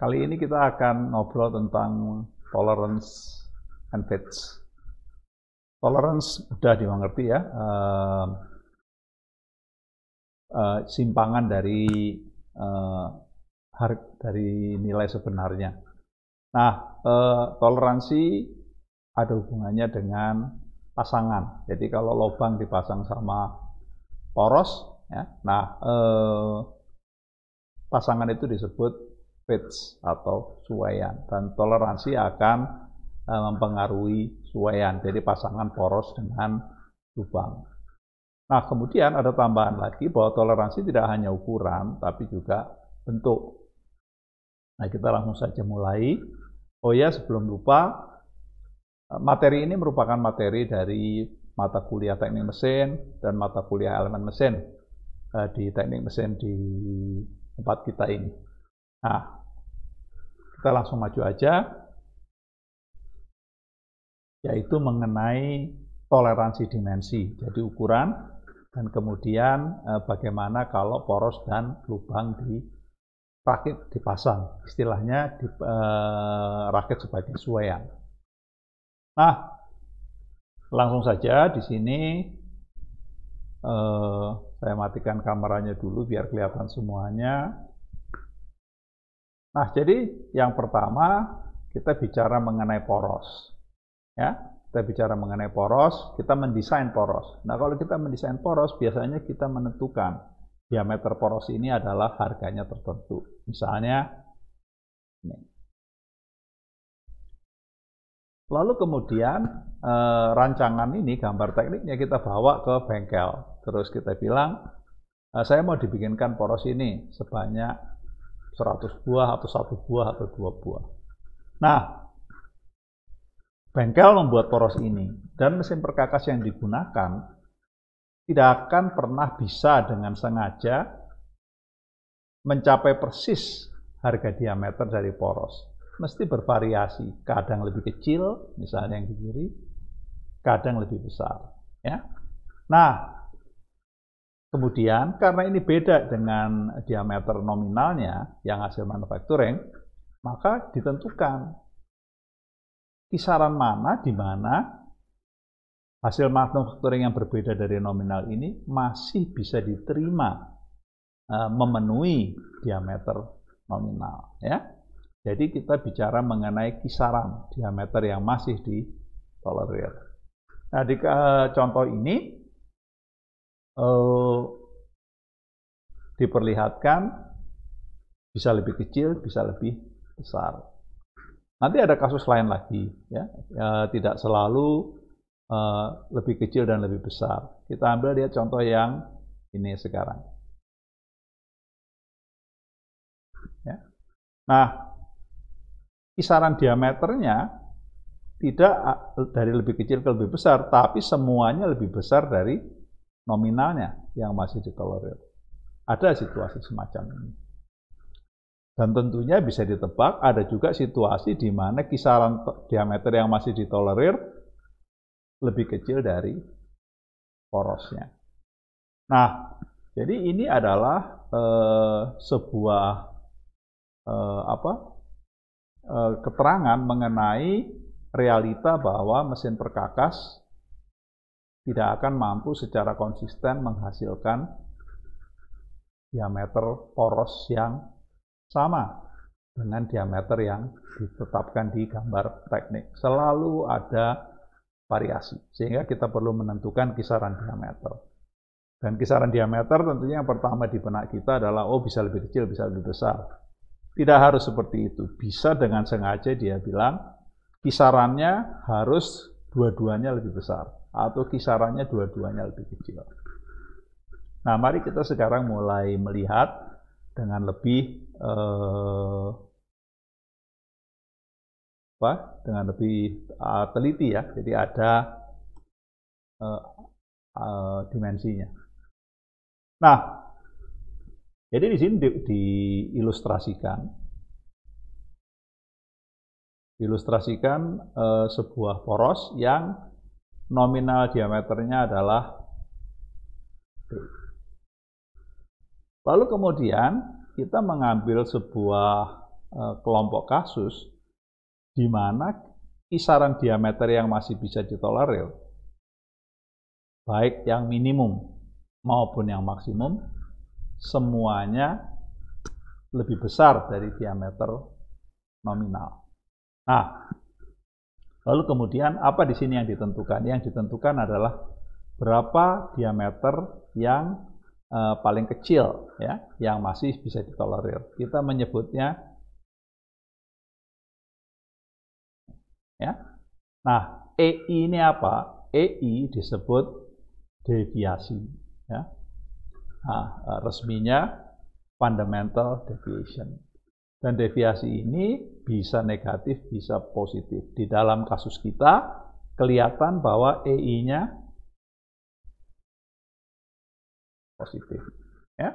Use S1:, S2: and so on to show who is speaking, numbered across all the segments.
S1: Kali ini kita akan ngobrol tentang tolerance and fits. Tolerance udah dimengerti ya, simpangan dari nilai sebenarnya. Nah, toleransi ada hubungannya dengan pasangan. Jadi kalau lubang dipasang sama poros, ya, nah pasangan itu disebut fits atau suaian, dan toleransi akan mempengaruhi suaian, jadi pasangan poros dengan lubang. Nah, kemudian ada tambahan lagi bahwa toleransi tidak hanya ukuran, tapi juga bentuk. Nah, kita langsung saja mulai. Oh ya, sebelum lupa, materi ini merupakan materi dari mata kuliah teknik mesin dan mata kuliah elemen mesin di teknik mesin di tempat kita ini. Nah, kita langsung maju aja, yaitu mengenai toleransi dimensi, jadi ukuran, dan kemudian bagaimana kalau poros dan lubang dirakit, dipasang, istilahnya rakit sebagai suaian. Nah, langsung saja di sini saya matikan kameranya dulu biar kelihatan semuanya. Nah, jadi yang pertama kita bicara mengenai poros. Ya, kita bicara mengenai poros, kita mendesain poros. Nah, kalau kita mendesain poros, biasanya kita menentukan diameter poros ini adalah harganya tertentu. Misalnya, ini. Lalu kemudian rancangan ini, gambar tekniknya kita bawa ke bengkel. Terus kita bilang, saya mau dibikinkan poros ini sebanyak 100 buah atau 1 buah atau 2 buah. Nah, bengkel membuat poros ini dan mesin perkakas yang digunakan tidak akan pernah bisa dengan sengaja mencapai persis harga diameter dari poros. Mesti bervariasi, kadang lebih kecil, misalnya yang di kiri, kadang lebih besar. Ya. Nah, kemudian karena ini beda dengan diameter nominalnya yang hasil manufacturing, maka ditentukan kisaran mana di mana hasil manufacturing yang berbeda dari nominal ini masih bisa diterima memenuhi diameter nominal, ya. Jadi kita bicara mengenai kisaran diameter yang masih ditolerir. Nah, di contoh ini diperlihatkan bisa lebih kecil, bisa lebih besar. Nanti ada kasus lain lagi, ya, tidak selalu lebih kecil dan lebih besar. Kita ambil dia contoh yang ini sekarang. Ya. Nah, kisaran diameternya tidak dari lebih kecil ke lebih besar, tapi semuanya lebih besar dari nominalnya yang masih ditolerir. Ada situasi semacam ini. Dan tentunya bisa ditebak, ada juga situasi di mana kisaran diameter yang masih ditolerir lebih kecil dari porosnya. Nah, jadi ini adalah sebuah keterangan mengenai realita bahwa mesin perkakas tidak akan mampu secara konsisten menghasilkan diameter poros yang sama dengan diameter yang ditetapkan di gambar teknik. Selalu ada variasi, sehingga kita perlu menentukan kisaran diameter. Dan kisaran diameter tentunya yang pertama di benak kita adalah, oh bisa lebih kecil, bisa lebih besar. Tidak harus seperti itu. Bisa dengan sengaja dia bilang, kisarannya harus dua-duanya lebih besar, atau kisarannya dua-duanya lebih kecil. Nah, mari kita sekarang mulai melihat dengan lebih teliti ya. Jadi ada dimensinya. Nah, jadi di sini diilustrasikan sebuah poros yang nominal diameternya adalah D. Lalu kemudian kita mengambil sebuah kelompok kasus di mana kisaran diameter yang masih bisa ditolerir, baik yang minimum maupun yang maksimum, semuanya lebih besar dari diameter nominal. Nah, lalu kemudian apa di sini yang ditentukan? Yang ditentukan adalah berapa diameter yang paling kecil, ya, yang masih bisa ditolerir. Kita menyebutnya, ya. Nah, EI ini apa? EI disebut deviasi, ya. Nah, resminya fundamental deviation. Dan deviasi ini bisa negatif, bisa positif. Di dalam kasus kita kelihatan bahwa EI-nya positif, ya.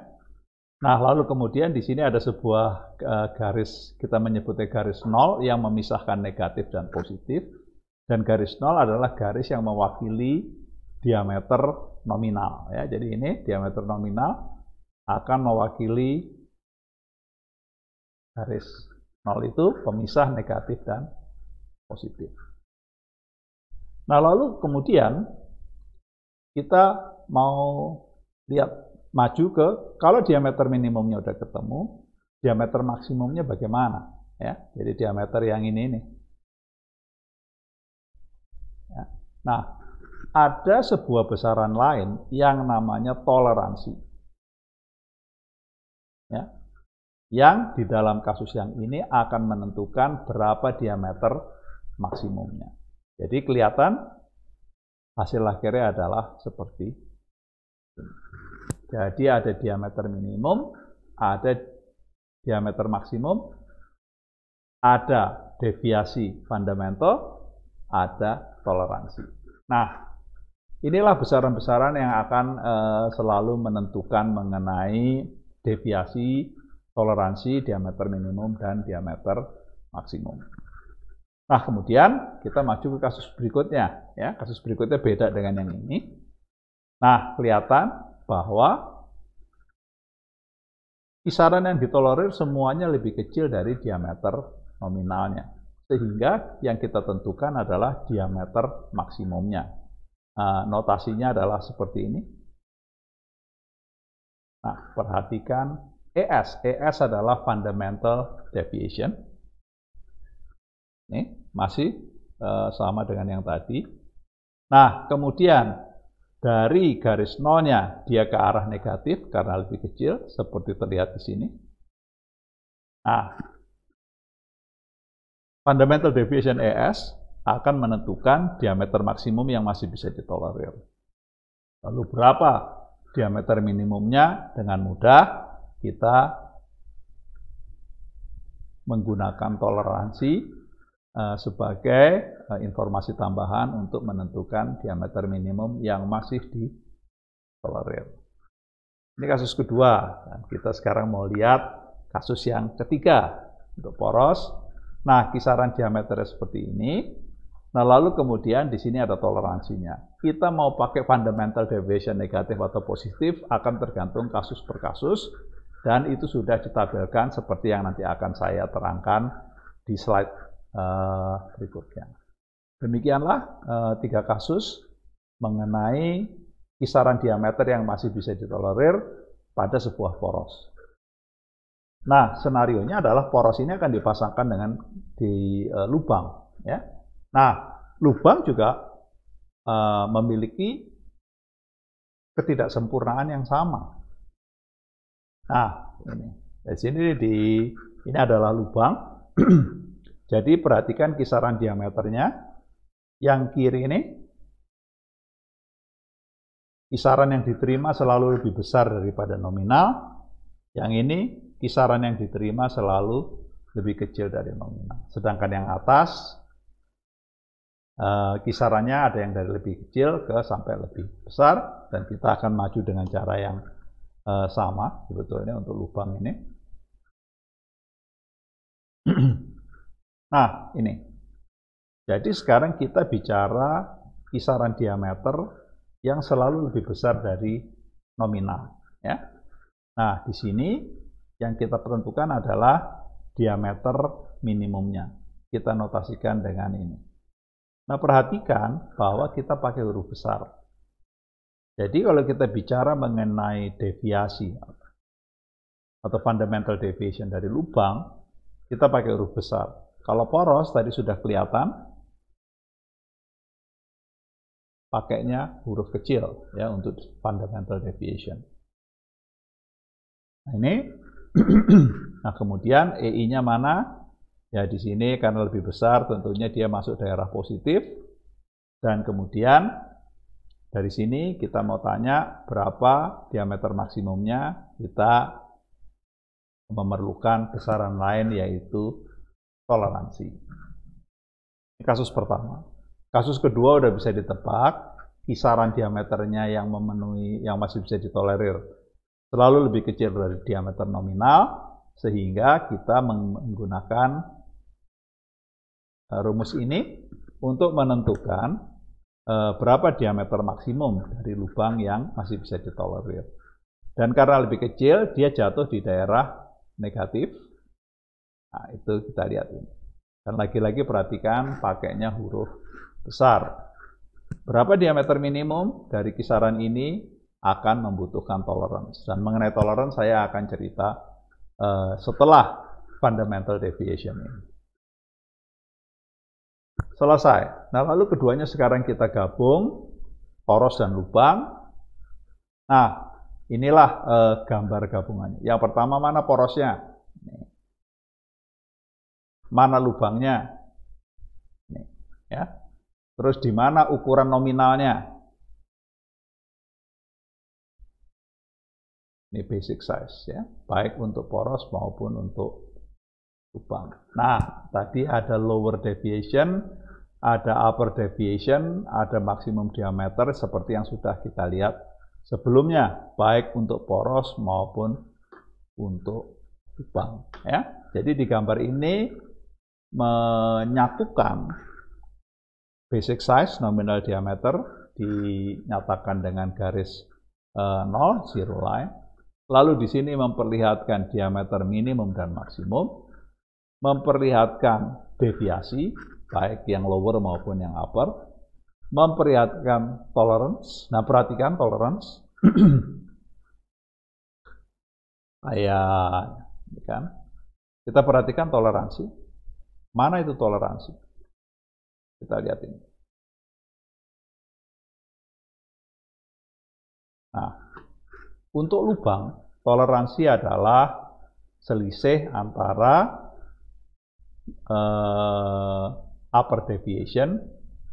S1: Nah, lalu kemudian di sini ada sebuah garis, kita menyebutnya garis nol yang memisahkan negatif dan positif. Dan garis nol adalah garis yang mewakili diameter nominal, ya. Jadi ini diameter nominal akan mewakili garis nol, itu pemisah negatif dan positif. Nah, lalu kemudian kita mau lihat maju ke, kalau diameter minimumnya udah ketemu, diameter maksimumnya bagaimana, ya. Jadi diameter yang ini nih. Ya. Nah, ada sebuah besaran lain yang namanya toleransi, ya, yang di dalam kasus yang ini akan menentukan berapa diameter maksimumnya. Jadi kelihatan hasil akhirnya adalah seperti ini. Jadi ada diameter minimum, ada diameter maksimum, ada deviasi fundamental, ada toleransi. Nah, inilah besaran-besaran yang akan selalu menentukan mengenai deviasi, toleransi, diameter minimum, dan diameter maksimum. Nah, kemudian kita maju ke kasus berikutnya, ya. Kasus berikutnya beda dengan yang ini. Nah, kelihatan bahwa kisaran yang ditolerir semuanya lebih kecil dari diameter nominalnya. Sehingga yang kita tentukan adalah diameter maksimumnya. Notasinya adalah seperti ini. Nah, perhatikan ES. ES adalah fundamental deviation. Ini masih sama dengan yang tadi. Nah, kemudian dari garis nolnya dia ke arah negatif karena lebih kecil, seperti terlihat di sini. Nah, fundamental deviation ES akan menentukan diameter maksimum yang masih bisa ditolerir. Lalu berapa diameter minimumnya? Dengan mudah kita menggunakan toleransi sebagai informasi tambahan untuk menentukan diameter minimum yang masih ditolerir. Ini kasus kedua. Dan kita sekarang mau lihat kasus yang ketiga untuk poros. Nah, kisaran diameternya seperti ini. Nah, lalu kemudian di sini ada toleransinya. Kita mau pakai fundamental deviation negatif atau positif akan tergantung kasus per kasus. Dan itu sudah ditabelkan seperti yang nanti akan saya terangkan di slide berikutnya. Demikianlah 3 kasus mengenai kisaran diameter yang masih bisa ditolerir pada sebuah poros. Nah, senarionya adalah poros ini akan dipasangkan dengan di lubang, ya. Nah, lubang juga memiliki ketidaksempurnaan yang sama. Nah, ini di sini ini adalah lubang. Jadi perhatikan kisaran diameternya. Yang kiri ini kisaran yang diterima selalu lebih besar daripada nominal. Yang ini kisaran yang diterima selalu lebih kecil dari nominal. Sedangkan yang atas kisarannya ada yang dari lebih kecil ke sampai lebih besar. Dan kita akan maju dengan cara yang sama sebetulnya untuk lubang ini. Nah, ini. Jadi sekarang kita bicara kisaran diameter yang selalu lebih besar dari nominal, ya. Nah, di sini yang kita tentukan adalah diameter minimumnya. Kita notasikan dengan ini. Nah, perhatikan bahwa kita pakai huruf besar. Jadi kalau kita bicara mengenai deviasi atau fundamental deviation dari lubang, kita pakai huruf besar. Kalau poros tadi sudah kelihatan, pakainya huruf kecil ya untuk fundamental deviation. Nah, ini. Nah, kemudian EI-nya mana? Ya, di sini karena lebih besar tentunya dia masuk daerah positif. Dan kemudian dari sini kita mau tanya berapa diameter maksimumnya, kita memerlukan besaran lain yaitu toleransi. Ini kasus pertama. Kasus kedua udah bisa ditebak, kisaran diameternya yang memenuhi, yang masih bisa ditolerir selalu lebih kecil dari diameter nominal, sehingga kita menggunakan rumus ini untuk menentukan berapa diameter maksimum dari lubang yang masih bisa ditolerir. Dan karena lebih kecil, dia jatuh di daerah negatif. Nah, itu kita lihat ini. Dan lagi-lagi perhatikan pakainya huruf besar. Berapa diameter minimum dari kisaran ini akan membutuhkan tolerance. Dan mengenai tolerance saya akan cerita setelah fundamental deviation ini. Selesai. Nah, lalu keduanya sekarang kita gabung, poros dan lubang. Nah, inilah gambar gabungannya. Yang pertama, mana porosnya? Mana lubangnya? Ini, ya. Terus di mana ukuran nominalnya? Ini basic size ya, baik untuk poros maupun untuk lubang. Nah, tadi ada lower deviation, ada upper deviation, ada maksimum diameter seperti yang sudah kita lihat sebelumnya, baik untuk poros maupun untuk lubang ya. Jadi di gambar ini menyatukan basic size, nominal diameter dinyatakan dengan garis 0, zero line. Lalu di sini memperlihatkan diameter minimum dan maksimum, memperlihatkan deviasi, baik yang lower maupun yang upper, memperlihatkan tolerance. Nah, perhatikan tolerance. Kayak, kan? Kita perhatikan toleransi. Mana itu toleransi? Kita lihat ini. Nah, untuk lubang, toleransi adalah selisih antara upper deviation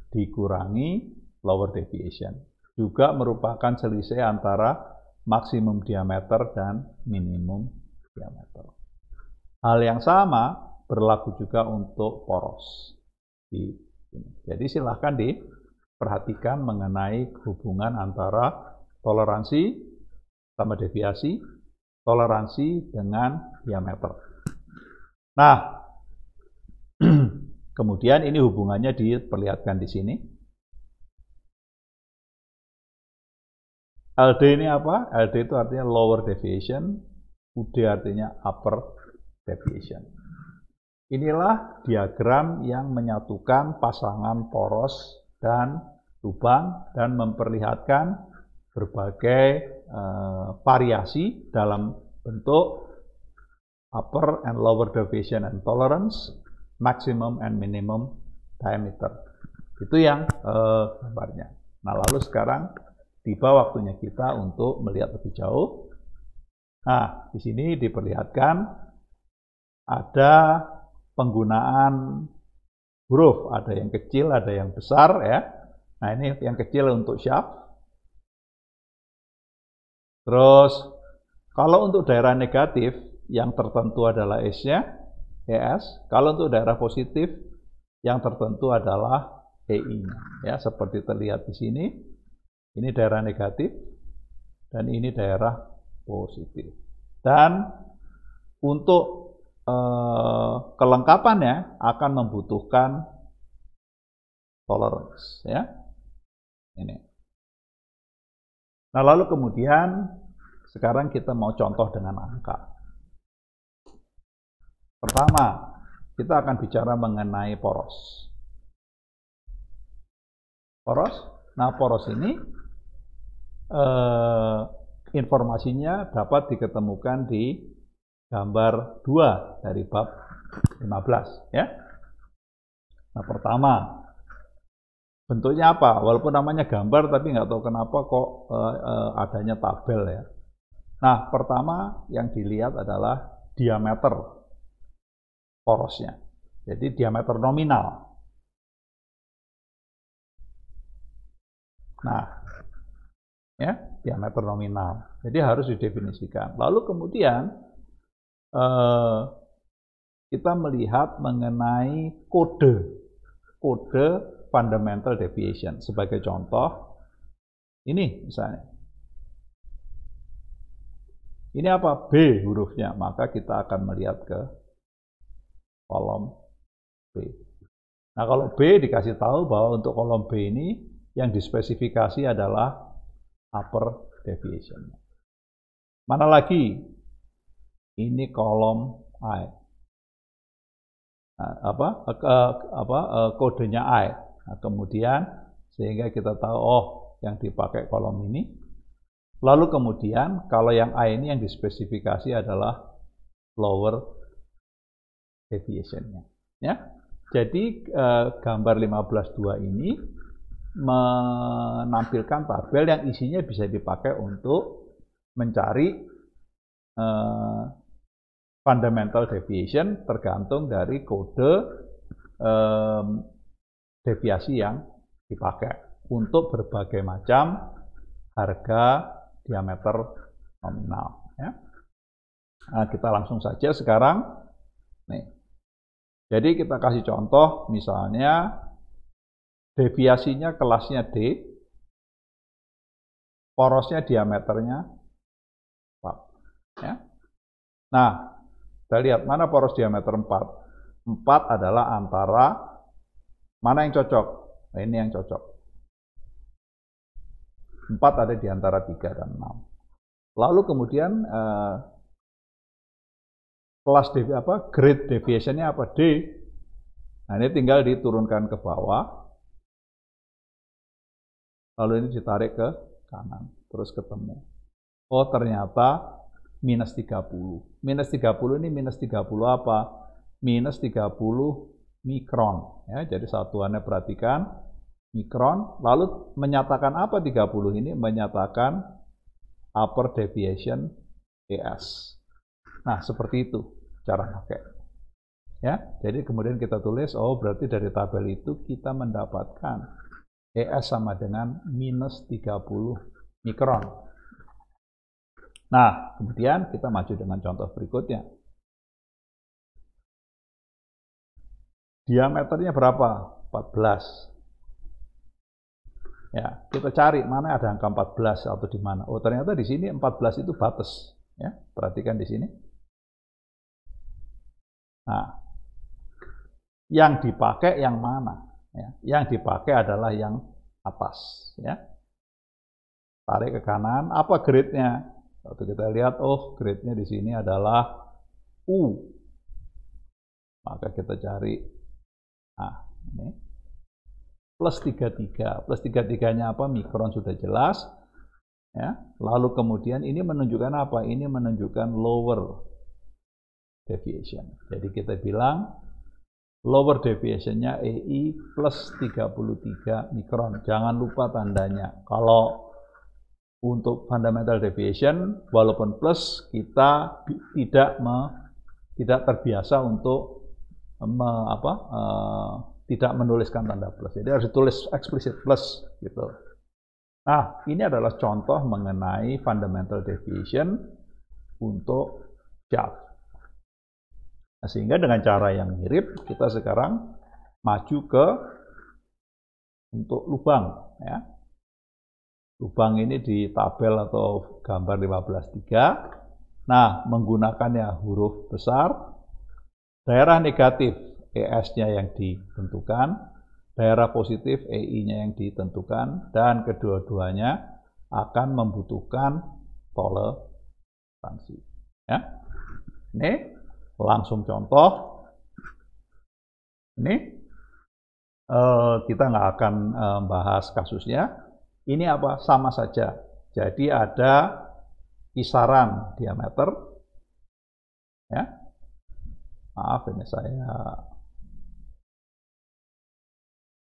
S1: dikurangi lower deviation. Juga merupakan selisih antara maksimum diameter dan minimum diameter. Hal yang sama berlaku juga untuk poros. Jadi silahkan diperhatikan mengenai hubungan antara toleransi sama deviasi, toleransi dengan diameter. Nah, kemudian ini hubungannya diperlihatkan di sini. LD ini apa? LD itu artinya lower deviation, UD artinya upper deviation. Inilah diagram yang menyatukan pasangan poros dan lubang dan memperlihatkan berbagai variasi dalam bentuk upper and lower deviation and tolerance, maximum and minimum diameter. Itu yang gambarnya. Nah, lalu sekarang tiba waktunya kita untuk melihat lebih jauh. Nah, di sini diperlihatkan ada penggunaan huruf, ada yang kecil, ada yang besar ya. Nah, ini yang kecil untuk shaft. Terus kalau untuk daerah negatif yang tertentu adalah S-nya, ES. Kalau untuk daerah positif yang tertentu adalah EI-nya. Ya, seperti terlihat di sini. Ini daerah negatif dan ini daerah positif. Dan untuk kelengkapannya akan membutuhkan tolerance ya. Ini. Nah, lalu kemudian sekarang kita mau contoh dengan angka. Pertama, kita akan bicara mengenai poros. Poros, nah poros ini informasinya dapat diketemukan di gambar 2 dari bab 15 ya. Nah, pertama, bentuknya apa? Walaupun namanya gambar tapi nggak tahu kenapa kok adanya tabel ya. Nah, pertama yang dilihat adalah diameter porosnya. Jadi diameter nominal. Nah, ya, diameter nominal. Jadi harus didefinisikan. Lalu kemudian kita melihat mengenai kode fundamental deviation. Sebagai contoh, ini misalnya. Ini apa? B hurufnya. Maka kita akan melihat ke kolom B. Nah, kalau B dikasih tahu bahwa untuk kolom B ini yang dispesifikasi adalah upper deviation. Mana lagi? Ini kolom I. Nah, kodenya I. Nah, kemudian sehingga kita tahu yang dipakai kolom ini. Lalu kemudian kalau yang I ini yang dispesifikasi adalah lower deviation-nya. Ya. Jadi gambar 15.2 ini menampilkan tabel yang isinya bisa dipakai untuk mencari fundamental deviation tergantung dari kode deviasi yang dipakai untuk berbagai macam harga diameter nominal. Ya. Nah, kita langsung saja sekarang. Nih. Jadi kita kasih contoh, misalnya deviasinya kelasnya D, porosnya diameternya 4. Ya. Nah, kita lihat mana poros diameter 4. 4 adalah antara, mana yang cocok? Nah, ini yang cocok. 4 ada di antara 3 dan 6. Lalu kemudian grade deviation-nya apa? D. Nah, ini tinggal diturunkan ke bawah. Lalu ini ditarik ke kanan, terus ketemu. Oh, ternyata minus 30. Minus 30 ini minus 30 apa? Minus 30 mikron. Ya, jadi satuannya perhatikan, mikron. Lalu menyatakan apa 30 ini? Menyatakan upper deviation ES. Nah, seperti itu cara pakai. Ya, jadi kemudian kita tulis, berarti dari tabel itu kita mendapatkan ES sama dengan minus 30 mikron. Nah, kemudian kita maju dengan contoh berikutnya. Diameternya berapa? 14. Ya, kita cari mana ada angka 14 atau di mana. Oh, ternyata di sini 14 itu batas. Ya, perhatikan di sini. Nah, yang dipakai yang mana? Ya, yang dipakai adalah yang atas. Ya. Tarik ke kanan. Apa grade-nya? Waktu kita lihat, grade-nya di sini adalah U. Maka kita cari. Nah, ini. Plus 33. Plus 33-nya apa? Mikron sudah jelas. Ya. Lalu kemudian ini menunjukkan apa? Ini menunjukkan lower deviation. Jadi kita bilang lower deviation-nya EI plus 33 mikron. Jangan lupa tandanya. Kalau untuk fundamental deviation, walaupun plus, kita tidak terbiasa untuk tidak menuliskan tanda plus. Jadi harus ditulis eksplisit plus gitu. Nah, ini adalah contoh mengenai fundamental deviation untuk shaft. Nah, sehingga dengan cara yang mirip, kita sekarang maju ke untuk lubang. Ya. Lubang ini di tabel atau gambar 15.3. Nah, menggunakannya huruf besar, daerah negatif ES-nya yang ditentukan, daerah positif EI-nya yang ditentukan, dan kedua-duanya akan membutuhkan toleransi. Ya. Ini langsung contoh. Ini kita nggak akan bahas kasusnya. Ini apa? Sama saja. Jadi ada kisaran diameter. Ya. Maaf,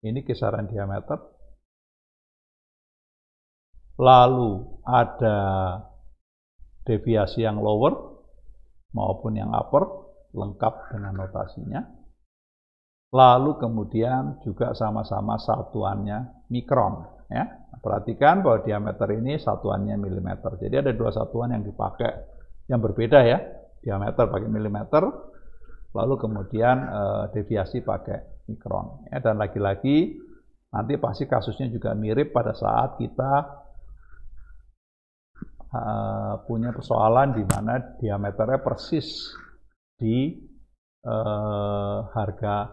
S1: ini kisaran diameter. Lalu ada deviasi yang lower maupun yang upper, lengkap dengan notasinya. Lalu kemudian juga sama-sama satuannya mikron. Ya. Perhatikan bahwa diameter ini satuannya milimeter. Jadi ada dua satuan yang dipakai yang berbeda ya. Diameter pakai milimeter, lalu kemudian deviasi pakai mikron. Ya. Dan lagi-lagi nanti pasti kasusnya juga mirip pada saat kita punya persoalan di mana diameternya persis di harga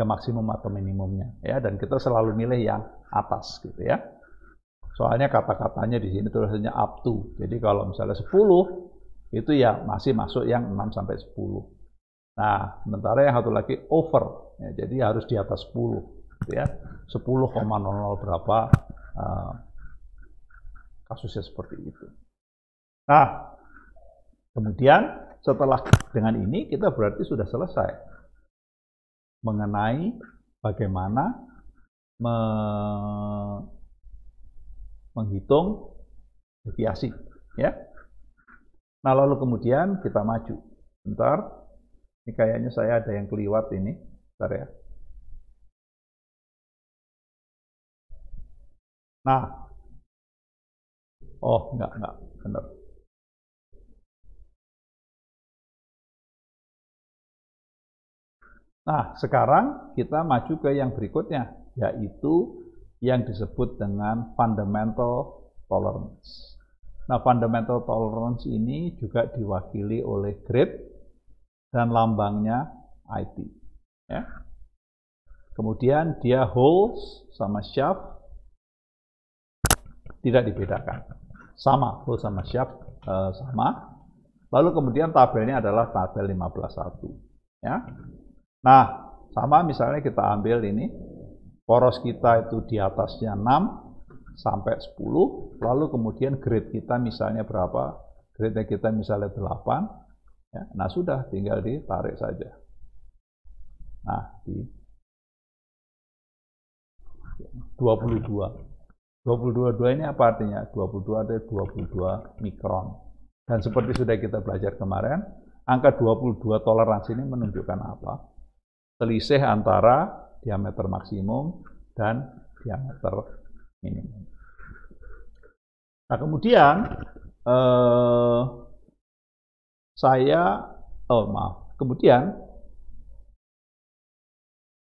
S1: maksimum atau minimumnya ya, dan kita selalu milih yang atas gitu ya. Soalnya kata-katanya di sini tulisannya up to. Jadi kalau misalnya 10 itu ya masih masuk yang 6 sampai 10. Nah, sementara yang satu lagi over ya, jadi harus di atas 10 gitu ya. 10,00 berapa kasusnya seperti itu. Nah, kemudian setelah dengan ini kita berarti sudah selesai mengenai bagaimana menghitung deviasi ya. Nah, lalu kemudian kita maju. Bentar. Ini kayaknya saya ada yang keliwat ini. Bentar ya. Nah. Oh, enggak, benar. Nah, sekarang kita maju ke yang berikutnya, yaitu yang disebut dengan fundamental tolerance. Nah, fundamental tolerance ini juga diwakili oleh grade dan lambangnya IT. Ya. Kemudian dia holes sama shaft tidak dibedakan. Sama, holes sama shaft sama. Lalu kemudian tabelnya adalah tabel 15.1. Ya. Nah, sama misalnya kita ambil ini, poros kita itu di atasnya 6 sampai 10, lalu kemudian grade kita misalnya berapa? Grade kita misalnya 8, ya. Nah sudah, tinggal ditarik saja. Nah, di 22. 22 ini apa artinya? 22 ada 22 mikron. Dan seperti sudah kita belajar kemarin, angka 22 toleransi ini menunjukkan apa? Selisih antara diameter maksimum dan diameter minimum. Nah, kemudian kemudian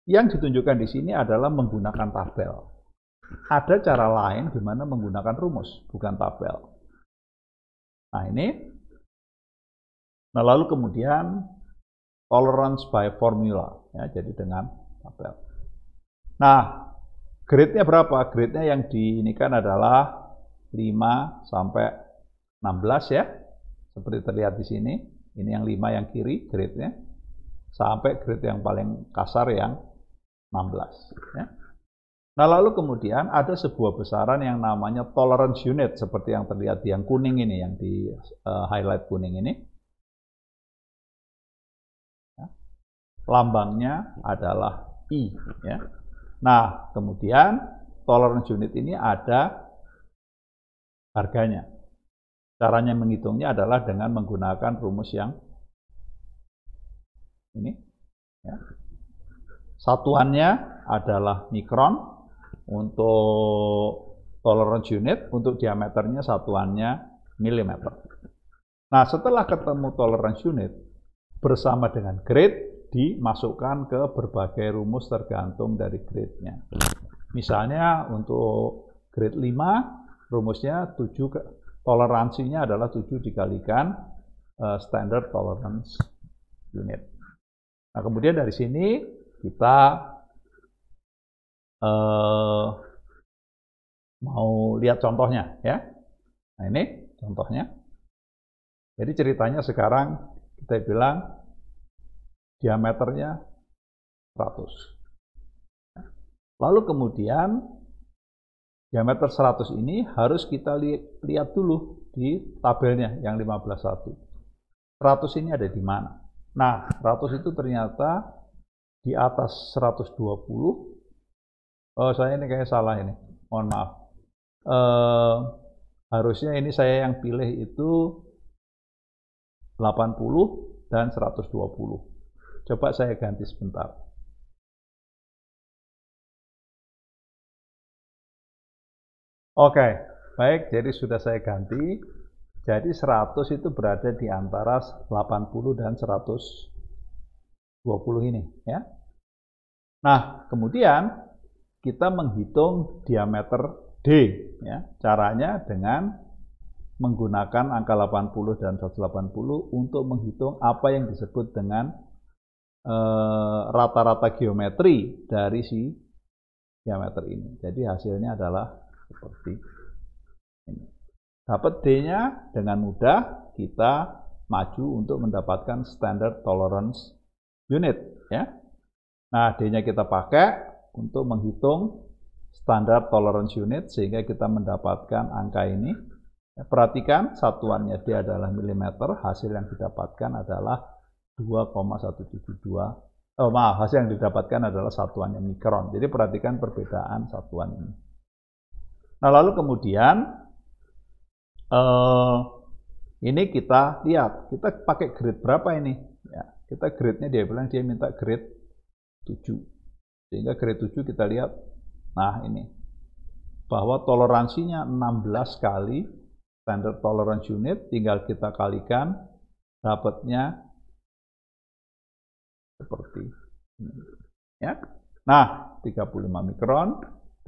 S1: yang ditunjukkan di sini adalah menggunakan tabel. Ada cara lain di mana menggunakan rumus, bukan tabel. Nah, ini. Nah, lalu kemudian tolerance by formula, ya, jadi dengan tabel. Nah, grade-nya berapa? Grade-nya yang diinikan adalah 5 sampai 16 ya. Seperti terlihat di sini. Ini yang 5 yang kiri grade-nya. Sampai grade yang paling kasar yang 16 ya. Nah, lalu kemudian ada sebuah besaran yang namanya tolerance unit seperti yang terlihat di yang kuning ini, yang di highlight kuning ini. Lambangnya adalah I ya. Nah, kemudian tolerance unit ini ada harganya. Caranya menghitungnya adalah dengan menggunakan rumus yang ini ya. Satuannya adalah mikron untuk tolerance unit, untuk diameternya satuannya milimeter. Nah, setelah ketemu tolerance unit bersama dengan grade dimasukkan ke berbagai rumus tergantung dari grade-nya. Misalnya untuk grade 5 rumusnya 7, toleransinya adalah 7 dikalikan standard tolerance unit. Nah, kemudian dari sini kita mau lihat contohnya ya. Nah, ini contohnya. Jadi ceritanya sekarang kita bilang diameternya 100. Lalu kemudian diameter 100 ini harus kita lihat dulu di tabelnya yang 15.1. 100 ini ada di mana? Nah, 100 itu ternyata di atas 120. Oh, saya ini kayak salah ini. Mohon maaf. Harusnya ini saya yang pilih itu 80 dan 120. Coba saya ganti sebentar. Oke, baik, jadi sudah saya ganti. Jadi 100 itu berada di antara 80 dan 120 ini, ya. Nah, kemudian kita menghitung diameter D, ya. Caranya dengan menggunakan angka 80 dan 180 untuk menghitung apa yang disebut dengan rata-rata geometri dari si diameter ini. Jadi hasilnya adalah seperti ini. Dapat D-nya dengan mudah kita maju untuk mendapatkan standard tolerance unit, ya. Nah, D-nya kita pakai untuk menghitung standard tolerance unit sehingga kita mendapatkan angka ini. Perhatikan satuannya D adalah milimeter, hasil yang didapatkan adalah 2,172. Hasil yang didapatkan adalah satuannya mikron. Jadi perhatikan perbedaan satuan ini. Nah, lalu kemudian ini kita lihat, kita pakai grade berapa ini? Ya, kita grade-nya dia bilang dia minta grade 7. Sehingga grade 7 kita lihat, nah ini, bahwa toleransinya 16 kali standard tolerance unit, tinggal kita kalikan, dapatnya seperti ini. Ya. Nah, 35 mikron.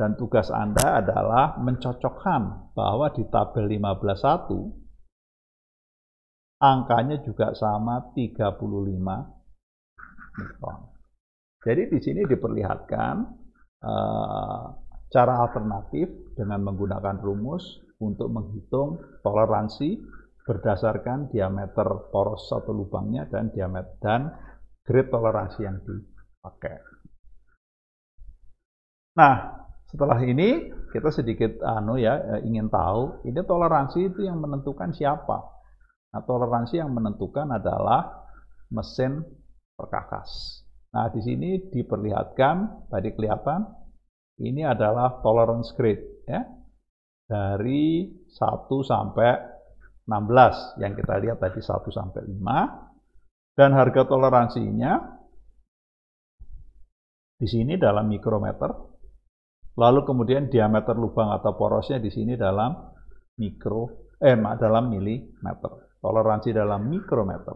S1: Dan tugas Anda adalah mencocokkan bahwa di tabel 15.1 angkanya juga sama 35 mikron. Jadi di sini diperlihatkan cara alternatif dengan menggunakan rumus untuk menghitung toleransi berdasarkan diameter poros atau lubangnya dan diameter dan grade toleransi yang dipakai. Nah, setelah ini kita sedikit ingin tahu ini toleransi itu yang menentukan siapa. Nah, toleransi yang menentukan adalah mesin perkakas. Nah, di sini diperlihatkan, tadi kelihatan, ini adalah tolerance grade, ya, dari 1 sampai 16, yang kita lihat tadi 1 sampai 5, dan harga toleransinya di sini dalam mikrometer. Lalu kemudian diameter lubang atau porosnya di sini dalam dalam milimeter. Toleransi dalam mikrometer,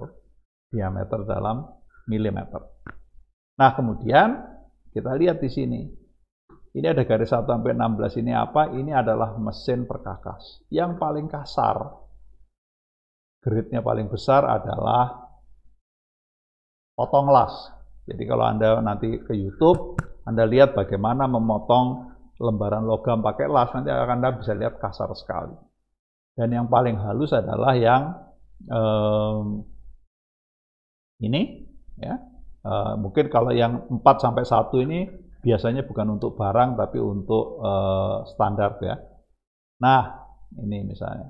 S1: diameter dalam milimeter. Nah, kemudian kita lihat di sini. Ini ada garis 1 sampai 16 ini apa? Ini adalah mesin perkakas. Yang paling kasar, grade-nya paling besar adalah potong las. Jadi kalau Anda nanti ke YouTube, Anda lihat bagaimana memotong lembaran logam pakai las, nanti Anda bisa lihat kasar sekali. Dan yang paling halus adalah yang ini, ya. Mungkin kalau yang 4 sampai 1 ini biasanya bukan untuk barang tapi untuk standar, ya. Nah, ini misalnya.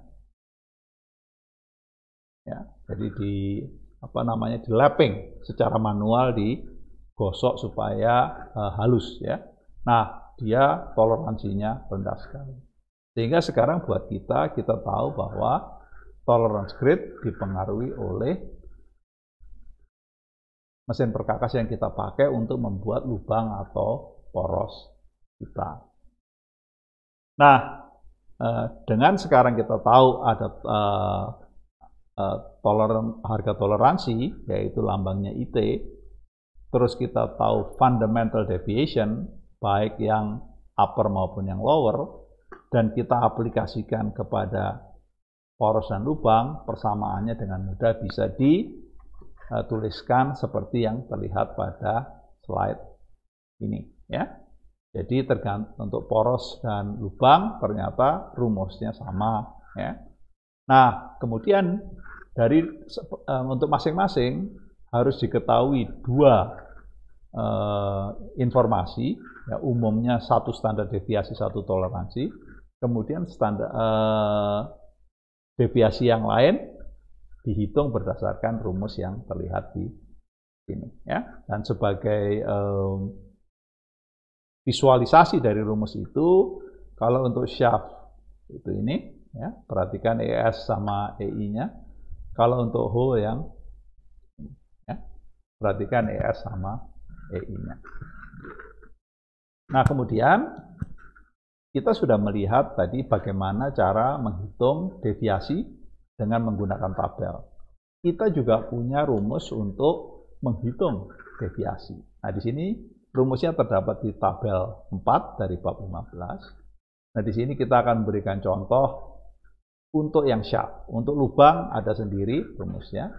S1: Ya, jadi di lapping secara manual, digosok supaya halus, ya. Nah, dia toleransinya rendah sekali. Sehingga sekarang buat kita tahu bahwa tolerance grade dipengaruhi oleh mesin perkakas yang kita pakai untuk membuat lubang atau poros kita. Nah, dengan sekarang kita tahu ada harga toleransi, yaitu lambangnya IT, terus kita tahu fundamental deviation, baik yang upper maupun yang lower, dan kita aplikasikan kepada poros dan lubang, persamaannya dengan mudah bisa dituliskan seperti yang terlihat pada slide ini, ya. Jadi tergantung untuk poros dan lubang ternyata rumusnya sama, ya. Nah, kemudian Untuk masing-masing harus diketahui dua informasi, ya, umumnya satu standar deviasi, satu toleransi, kemudian standar deviasi yang lain dihitung berdasarkan rumus yang terlihat di sini, ya. Dan sebagai visualisasi dari rumus itu, kalau untuk shaft itu ini, ya, perhatikan ES sama EI-nya. Kalau untuk hole yang, ya, perhatikan ES sama EI-nya. Nah, kemudian kita sudah melihat tadi bagaimana cara menghitung deviasi dengan menggunakan tabel. Kita juga punya rumus untuk menghitung deviasi. Nah, di sini rumusnya terdapat di tabel 4 dari bab 15. Nah, di sini kita akan memberikan contoh untuk yang shaft. Untuk lubang ada sendiri rumusnya.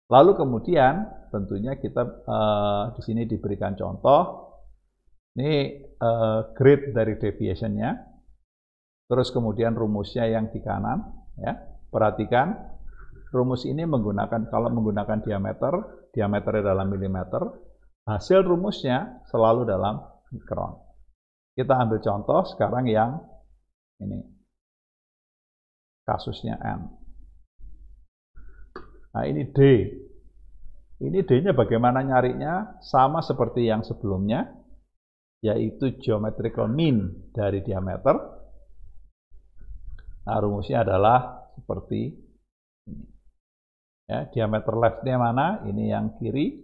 S1: Lalu kemudian tentunya kita di sini diberikan contoh. Ini grade dari deviation-nya. Terus kemudian rumusnya yang di kanan, ya. Perhatikan rumus ini kalau menggunakan diameternya dalam milimeter, hasil rumusnya selalu dalam mikron. Kita ambil contoh sekarang yang ini, kasusnya N. Nah, ini D. Ini D-nya bagaimana nyarinya? Sama seperti yang sebelumnya, yaitu geometrical mean dari diameter. Nah, rumusnya adalah seperti ini. Ya, diameter left-nya mana? Ini yang kiri.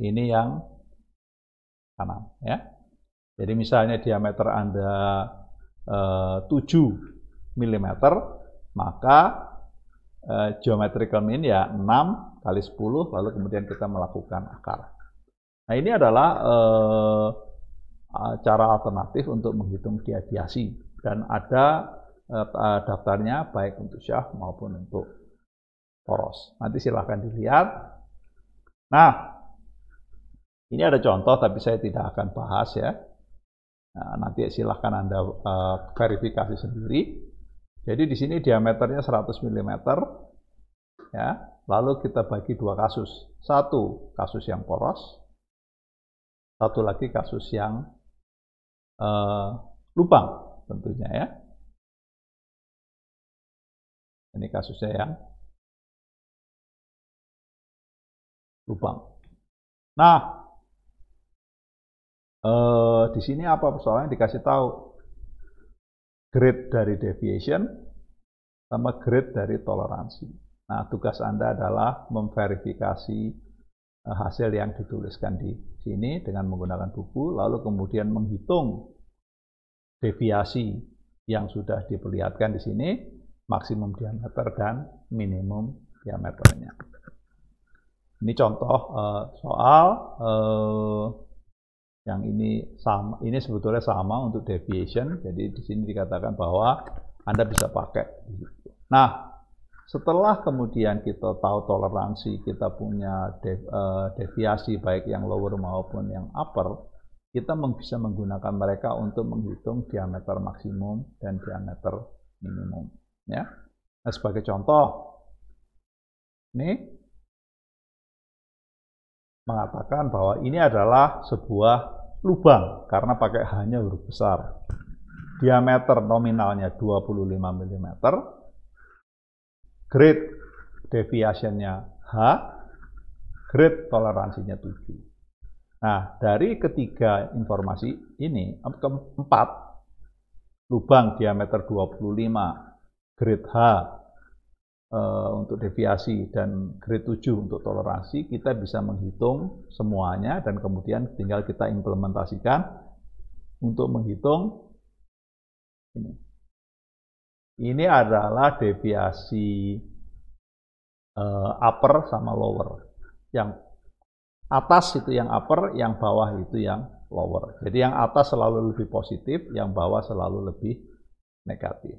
S1: Ini yang kanan, ya. Jadi misalnya diameter Anda 7 mm, maka geometrical mean ya 6 kali 10, lalu kemudian kita melakukan akar. Nah, ini adalah cara alternatif untuk menghitung deviasi, dan ada daftarnya baik untuk shaft maupun untuk poros. Nanti silahkan dilihat. Nah, ini ada contoh tapi saya tidak akan bahas, ya. Nah, nanti silahkan Anda verifikasi sendiri. Jadi di sini diameternya 100 mm, ya. Lalu kita bagi dua kasus. Satu kasus yang poros, satu lagi kasus yang lubang tentunya, ya. Ini kasusnya yang lubang. Nah, di sini apa persoalannya? Dikasih tahu grade dari deviation sama grade dari toleransi. Nah, tugas Anda adalah memverifikasi hasil yang dituliskan di sini dengan menggunakan buku, lalu kemudian menghitung deviasi yang sudah diperlihatkan di sini, maksimum diameter dan minimum diameternya. Ini contoh soal yang ini sama. Ini sebetulnya sama untuk deviation. Jadi di sini dikatakan bahwa Anda bisa pakai. Nah, setelah kemudian kita tahu toleransi, kita punya deviasi baik yang lower maupun yang upper, kita bisa menggunakan mereka untuk menghitung diameter maksimum dan diameter minimum, ya. Nah, sebagai contoh, ini mengatakan bahwa ini adalah sebuah lubang karena pakai hanya huruf besar. Diameter nominalnya 25 mm, grade deviation-nya H, grade toleransinya 7. Nah, dari ketiga informasi ini, keempat, lubang diameter 25, grade H untuk deviasi dan grade 7 untuk toleransi, kita bisa menghitung semuanya dan kemudian tinggal kita implementasikan untuk menghitung ini. Ini adalah deviasi upper sama lower. Yang atas itu yang upper, yang bawah itu yang lower. Jadi yang atas selalu lebih positif, yang bawah selalu lebih negatif.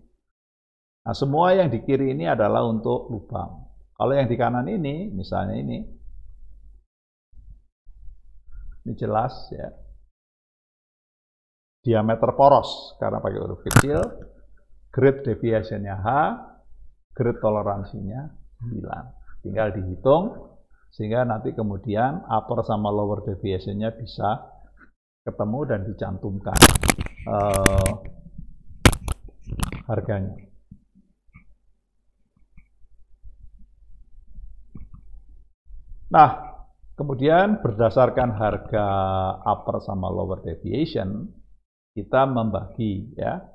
S1: Nah, semua yang di kiri ini adalah untuk lubang. Kalau yang di kanan ini, misalnya ini jelas, ya. Diameter poros, karena pakai huruf kecil, grade deviation-nya H, Grade toleransinya 9. Tinggal dihitung sehingga nanti kemudian upper sama lower deviation-nya bisa ketemu dan dicantumkan harganya. Nah, kemudian berdasarkan harga upper sama lower deviation, kita membagi ya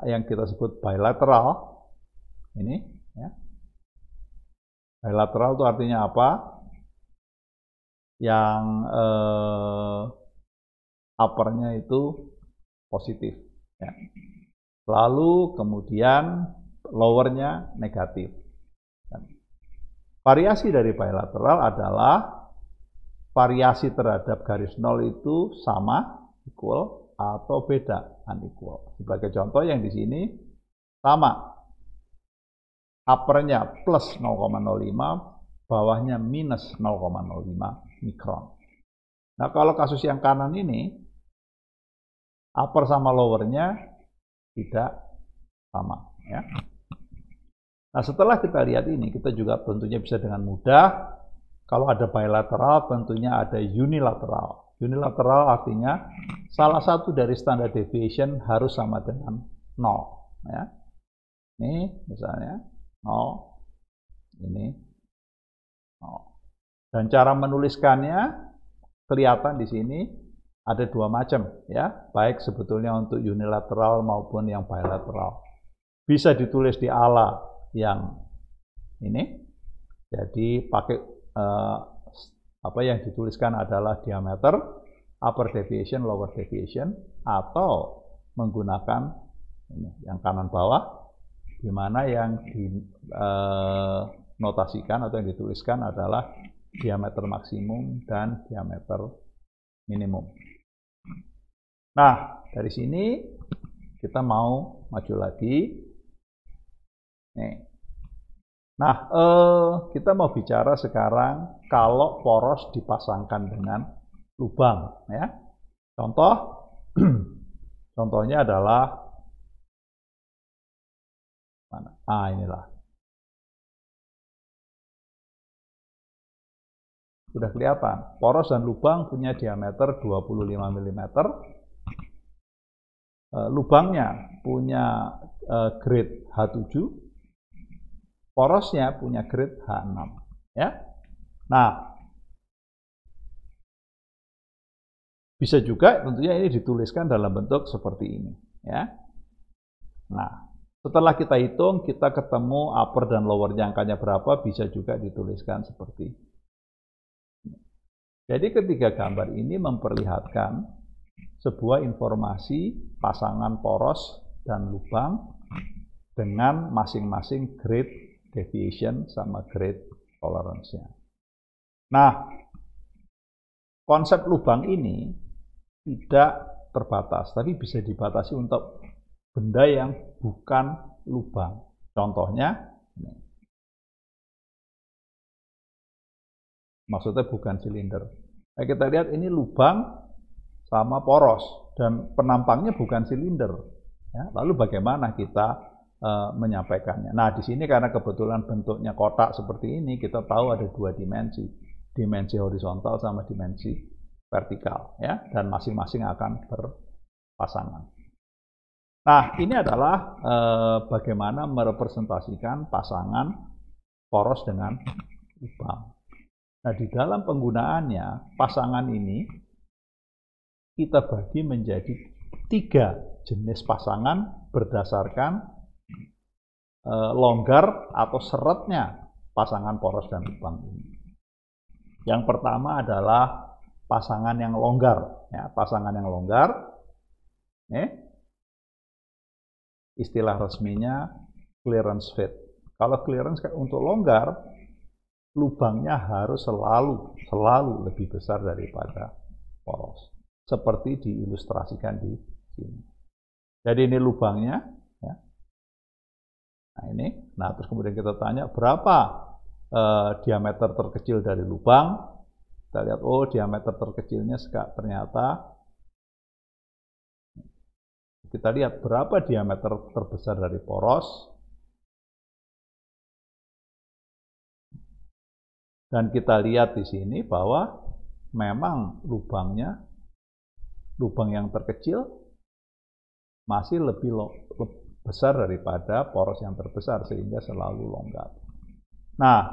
S1: yang kita sebut bilateral. Ini ya. Bilateral itu artinya apa? Yang uppernya itu positif ya. Lalu kemudian lowernya negatif. Variasi dari bilateral adalah variasi terhadap garis nol itu sama, equal, atau beda, unequal. Sebagai contoh yang di sini sama. Uppernya plus 0,05, bawahnya minus 0,05 mikron. Nah, kalau kasus yang kanan ini, upper sama lowernya tidak sama. Ya. Nah, setelah kita lihat ini, kita juga tentunya bisa dengan mudah, kalau ada bilateral, tentunya ada unilateral. Unilateral artinya salah satu dari standard deviation harus sama dengan 0. Ya. Ini misalnya 0, ini 0. Dan cara menuliskannya kelihatan di sini ada dua macam ya, baik sebetulnya untuk unilateral maupun yang bilateral. Bisa ditulis di ala yang ini, jadi pakai apa yang dituliskan adalah diameter, upper deviation, lower deviation, atau menggunakan ini yang kanan bawah, di mana yang dinotasikan atau yang dituliskan adalah diameter maksimum dan diameter minimum. Nah, dari sini kita mau maju lagi. Nih. Nah, kita mau bicara sekarang kalau poros dipasangkan dengan lubang. Ya. Contohnya adalah mana? Inilah. Sudah kelihatan, poros dan lubang punya diameter 25 mm. Lubangnya punya grade H7, porosnya punya grade H6. Ya. Nah, bisa juga tentunya ini dituliskan dalam bentuk seperti ini. Ya. Nah, setelah kita hitung, kita ketemu upper dan lower angkanya berapa, bisa juga dituliskan seperti ini. Jadi ketiga gambar ini memperlihatkan sebuah informasi pasangan poros dan lubang dengan masing-masing grade deviation sama grade tolerance-nya. Nah, konsep lubang ini tidak terbatas, tapi bisa dibatasi untuk benda yang bukan lubang. Contohnya, ini. Maksudnya bukan silinder. Nah, kita lihat ini lubang sama poros dan penampangnya bukan silinder. Ya, lalu bagaimana kita menyampaikannya? Nah, di sini karena kebetulan bentuknya kotak seperti ini, kita tahu ada dua dimensi, dimensi horizontal sama dimensi vertikal, ya, dan masing-masing akan berpasangan. Nah, ini adalah bagaimana merepresentasikan pasangan poros dengan lubang. Nah, di dalam penggunaannya, pasangan ini kita bagi menjadi 3 jenis pasangan berdasarkan longgar atau seretnya pasangan poros dan lubang ini. Yang pertama adalah pasangan yang longgar. Ya, pasangan yang longgar, istilah resminya clearance fit. Kalau clearance untuk longgar, lubangnya harus selalu lebih besar daripada poros. Seperti diilustrasikan di sini. Jadi ini lubangnya. Ya. Nah ini. Nah terus kemudian kita tanya berapa diameter terkecil dari lubang. Kita lihat, oh diameter terkecilnya ternyata. Kita lihat berapa diameter terbesar dari poros. Dan kita lihat di sini bahwa memang lubang yang terkecil masih lebih besar daripada poros yang terbesar, sehingga selalu longgar. Nah,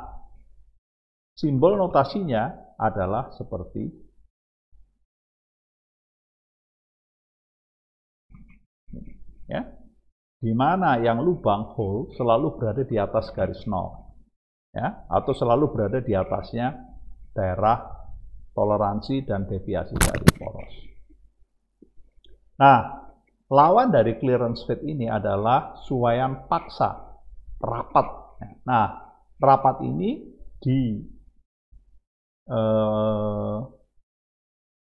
S1: simbol notasinya adalah seperti ini, ya, di mana yang lubang hole selalu berada di atas garis nol, ya, atau selalu berada di atasnya daerah toleransi dan deviasi dari poros. Nah, lawan dari clearance fit ini adalah suaian paksa, rapat. Nah, rapat ini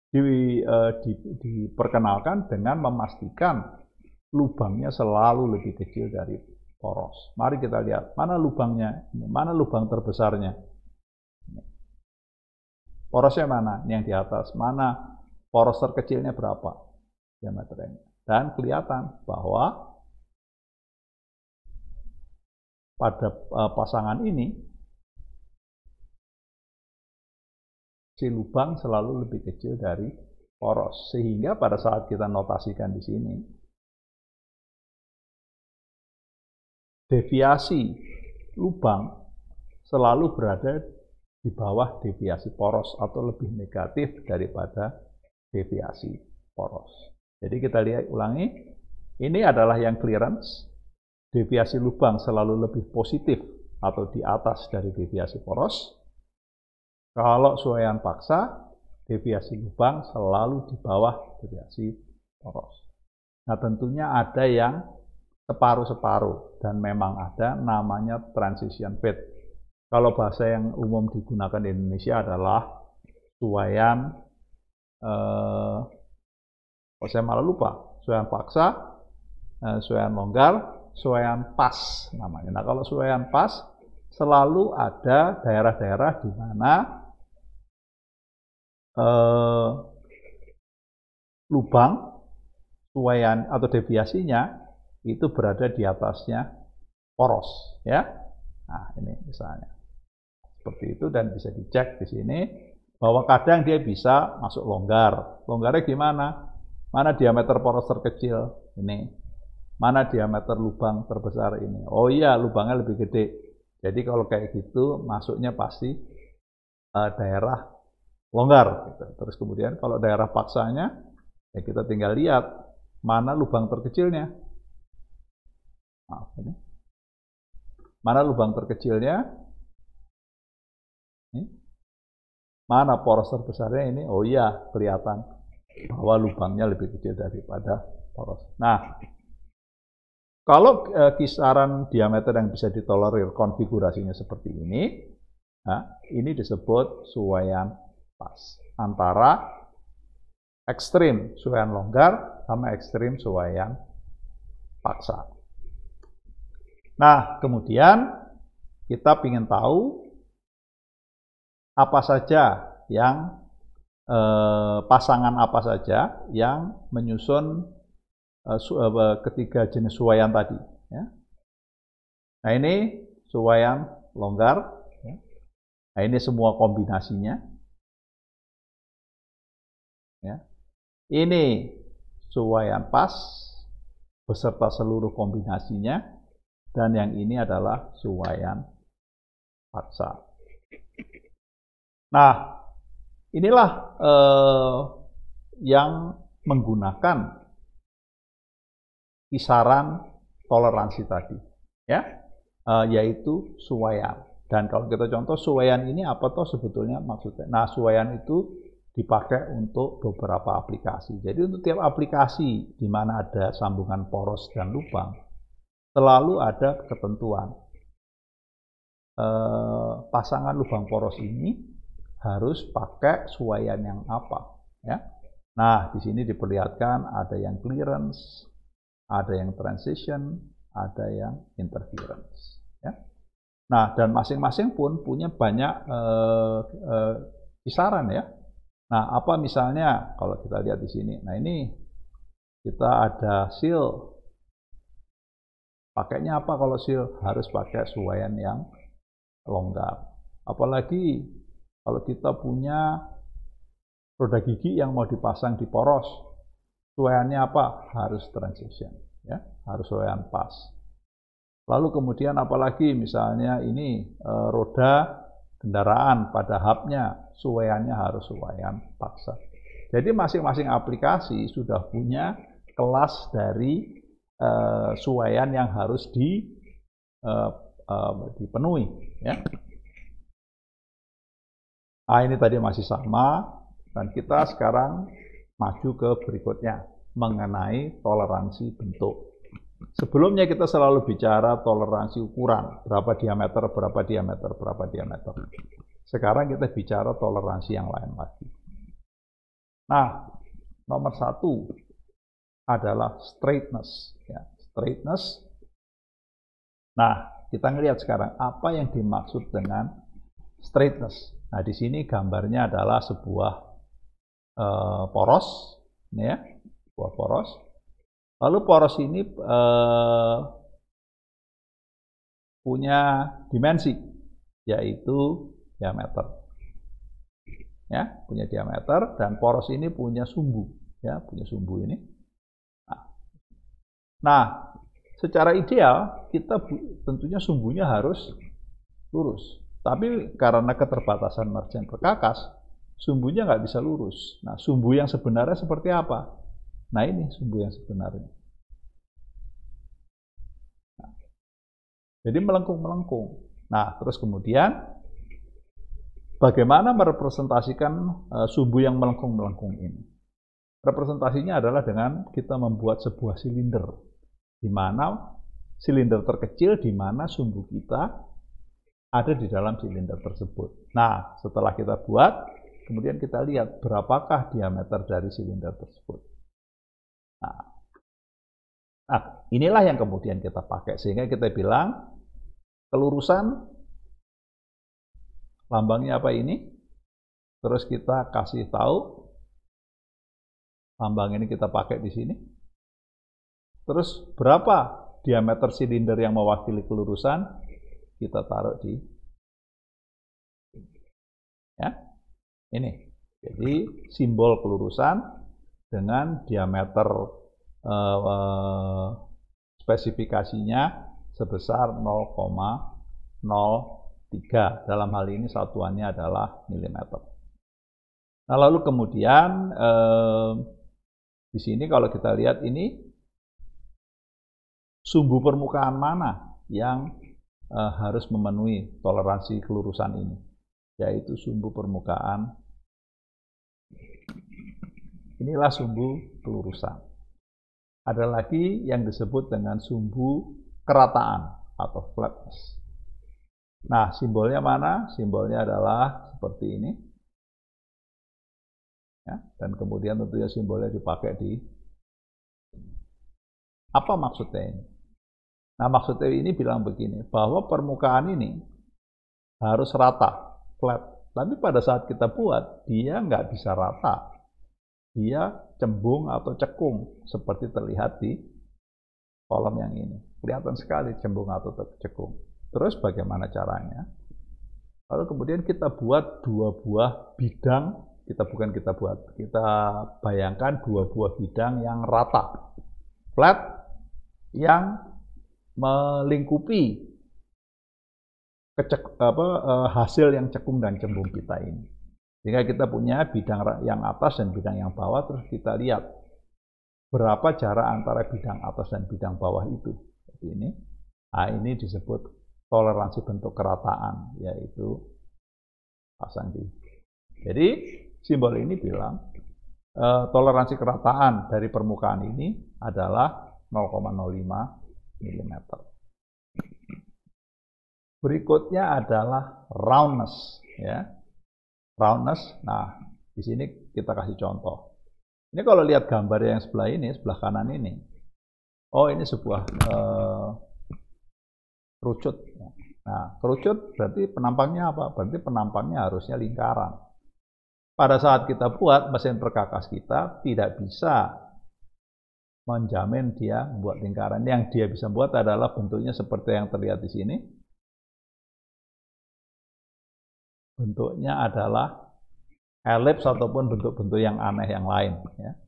S1: diperkenalkan dengan memastikan lubangnya selalu lebih kecil dari poros. Mari kita lihat mana lubangnya, mana lubang terbesarnya. Porosnya mana? Ini yang di atas. Mana poros terkecilnya berapa diameternya? Dan kelihatan bahwa pada pasangan ini si lubang selalu lebih kecil dari poros, sehingga pada saat kita notasikan di sini, deviasi lubang selalu berada di bawah deviasi poros atau lebih negatif daripada deviasi poros. Jadi kita lihat ulangi, ini adalah yang clearance, deviasi lubang selalu lebih positif atau di atas dari deviasi poros. Kalau suaian paksa, deviasi lubang selalu di bawah deviasi poros. Nah, tentunya ada yang separuh-separuh, dan memang ada namanya transition fit. Kalau bahasa yang umum digunakan di Indonesia adalah suaian, saya malah lupa, suaian paksa, suaian longgar, suaian pas namanya. Nah, kalau suaian pas selalu ada daerah-daerah di mana lubang suaian atau deviasinya itu berada di atasnya poros, ya. Nah, ini misalnya seperti itu, dan bisa dicek di sini bahwa kadang dia bisa masuk longgar. Longgarnya gimana? Mana diameter poros terkecil? Ini. Mana diameter lubang terbesar? Ini. Oh iya, lubangnya lebih gede. Jadi kalau kayak gitu masuknya pasti daerah longgar. Gitu. Terus kemudian kalau daerah paksanya, ya kita tinggal lihat mana lubang terkecilnya. Maaf, ini. Mana lubang terkecilnya? Ini. Mana poros terbesarnya ini? Oh iya, kelihatan bahwa lubangnya lebih kecil daripada poros. Nah, kalau kisaran diameter yang bisa ditolerir konfigurasinya seperti ini, nah, ini disebut suaian pas antara ekstrim suaian longgar sama ekstrim suaian paksa. Nah, kemudian kita ingin tahu apa saja yang pasangan apa saja yang menyusun ketiga jenis suaian tadi. Ya. Nah, ini suaian longgar. Ya. Nah, ini semua kombinasinya. Ya. Ini suaian pas beserta seluruh kombinasinya, dan yang ini adalah suaian paksa. Nah, inilah yang menggunakan kisaran toleransi tadi, ya, yaitu suaian. Dan kalau kita contoh suaian ini apa toh sebetulnya maksudnya? Nah, suaian itu dipakai untuk beberapa aplikasi. Jadi untuk tiap aplikasi di mana ada sambungan poros dan lubang, selalu ada ketentuan. Pasangan lubang poros ini harus pakai suaian yang apa, ya. Nah, di sini diperlihatkan ada yang clearance, ada yang transition, ada yang interference, ya. Nah, dan masing-masing pun punya banyak kisaran, ya. Nah, apa misalnya kalau kita lihat di sini. Nah, ini kita ada seal. Pakainya apa kalau seal? Harus pakai suaian yang longgar. Apalagi Kalau kita punya roda gigi yang mau dipasang di poros, suaiannya apa? Harus transition, ya, harus suaian pas. Lalu kemudian apalagi misalnya ini roda kendaraan pada hubnya, suaiannya harus suaian paksa. Jadi masing-masing aplikasi sudah punya kelas dari suaian yang harus dipenuhi, ya. Nah, ini tadi masih sama, dan kita sekarang maju ke berikutnya mengenai toleransi bentuk. Sebelumnya kita selalu bicara toleransi ukuran, berapa diameter, berapa diameter, berapa diameter. Sekarang kita bicara toleransi yang lain lagi. Nah, nomor satu adalah straightness, ya, straightness. Nah, kita ngelihat sekarang apa yang dimaksud dengan straightness. Nah, di sini gambarnya adalah sebuah poros, ini ya, sebuah poros. Lalu poros ini punya dimensi, yaitu diameter. Ya, punya diameter, dan poros ini punya sumbu, ya, punya sumbu ini. Nah, secara ideal kita tentunya sumbunya harus lurus. Tapi karena keterbatasan margin perkakas, sumbunya nggak bisa lurus. Nah, sumbu yang sebenarnya seperti apa? Nah, ini sumbu yang sebenarnya. Nah, jadi melengkung-melengkung. Nah, terus kemudian bagaimana merepresentasikan sumbu yang melengkung-melengkung ini? Representasinya adalah dengan kita membuat sebuah silinder, di mana silinder terkecil di mana sumbu kita ada di dalam silinder tersebut. Nah, setelah kita buat, kemudian kita lihat berapakah diameter dari silinder tersebut. Nah, inilah yang kemudian kita pakai, sehingga kita bilang kelurusan lambangnya apa ini, terus kita kasih tahu lambang ini kita pakai di sini, terus berapa diameter silinder yang mewakili kelurusan, kita taruh di, ya, ini. Jadi simbol kelurusan dengan diameter spesifikasinya sebesar 0,03. Dalam hal ini satuannya adalah milimeter. Nah, lalu kemudian di sini kalau kita lihat ini sumbu permukaan mana yang harus memenuhi toleransi kelurusan ini, yaitu sumbu permukaan. Inilah sumbu kelurusan. Ada lagi yang disebut dengan sumbu kerataan atau flatness. Nah, simbolnya mana? Simbolnya adalah seperti ini. Ya, dan kemudian tentunya simbolnya dipakai di, apa maksudnya ini? Nah, maksudnya ini bilang begini, bahwa permukaan ini harus rata, flat. Tapi pada saat kita buat, dia nggak bisa rata. Dia cembung atau cekung, seperti terlihat di kolom yang ini. Kelihatan sekali cembung atau cekung. Terus bagaimana caranya? Lalu kemudian kita buat dua buah bidang, kita bayangkan dua buah bidang yang rata, flat, yang melingkupi hasil yang cekung dan cembung kita ini. Sehingga kita punya bidang yang atas dan bidang yang bawah, terus kita lihat berapa jarak antara bidang atas dan bidang bawah itu. Seperti ini. Nah, ini disebut toleransi bentuk kerataan, yaitu pasang di. Jadi simbol ini bilang toleransi kerataan dari permukaan ini adalah 0,05 mm. Berikutnya adalah roundness, ya. Roundness. Nah, di sini kita kasih contoh. Ini kalau lihat gambar yang sebelah ini, sebelah kanan ini. Oh, ini sebuah kerucut. Nah, kerucut berarti penampangnya apa? Berarti penampangnya harusnya lingkaran. Pada saat kita buat, mesin perkakas kita tidak bisa menjamin dia membuat lingkaran. Yang dia bisa buat adalah bentuknya seperti yang terlihat di sini. bentuknya adalah elips ataupun bentuk-bentuk yang aneh yang lain. Ya.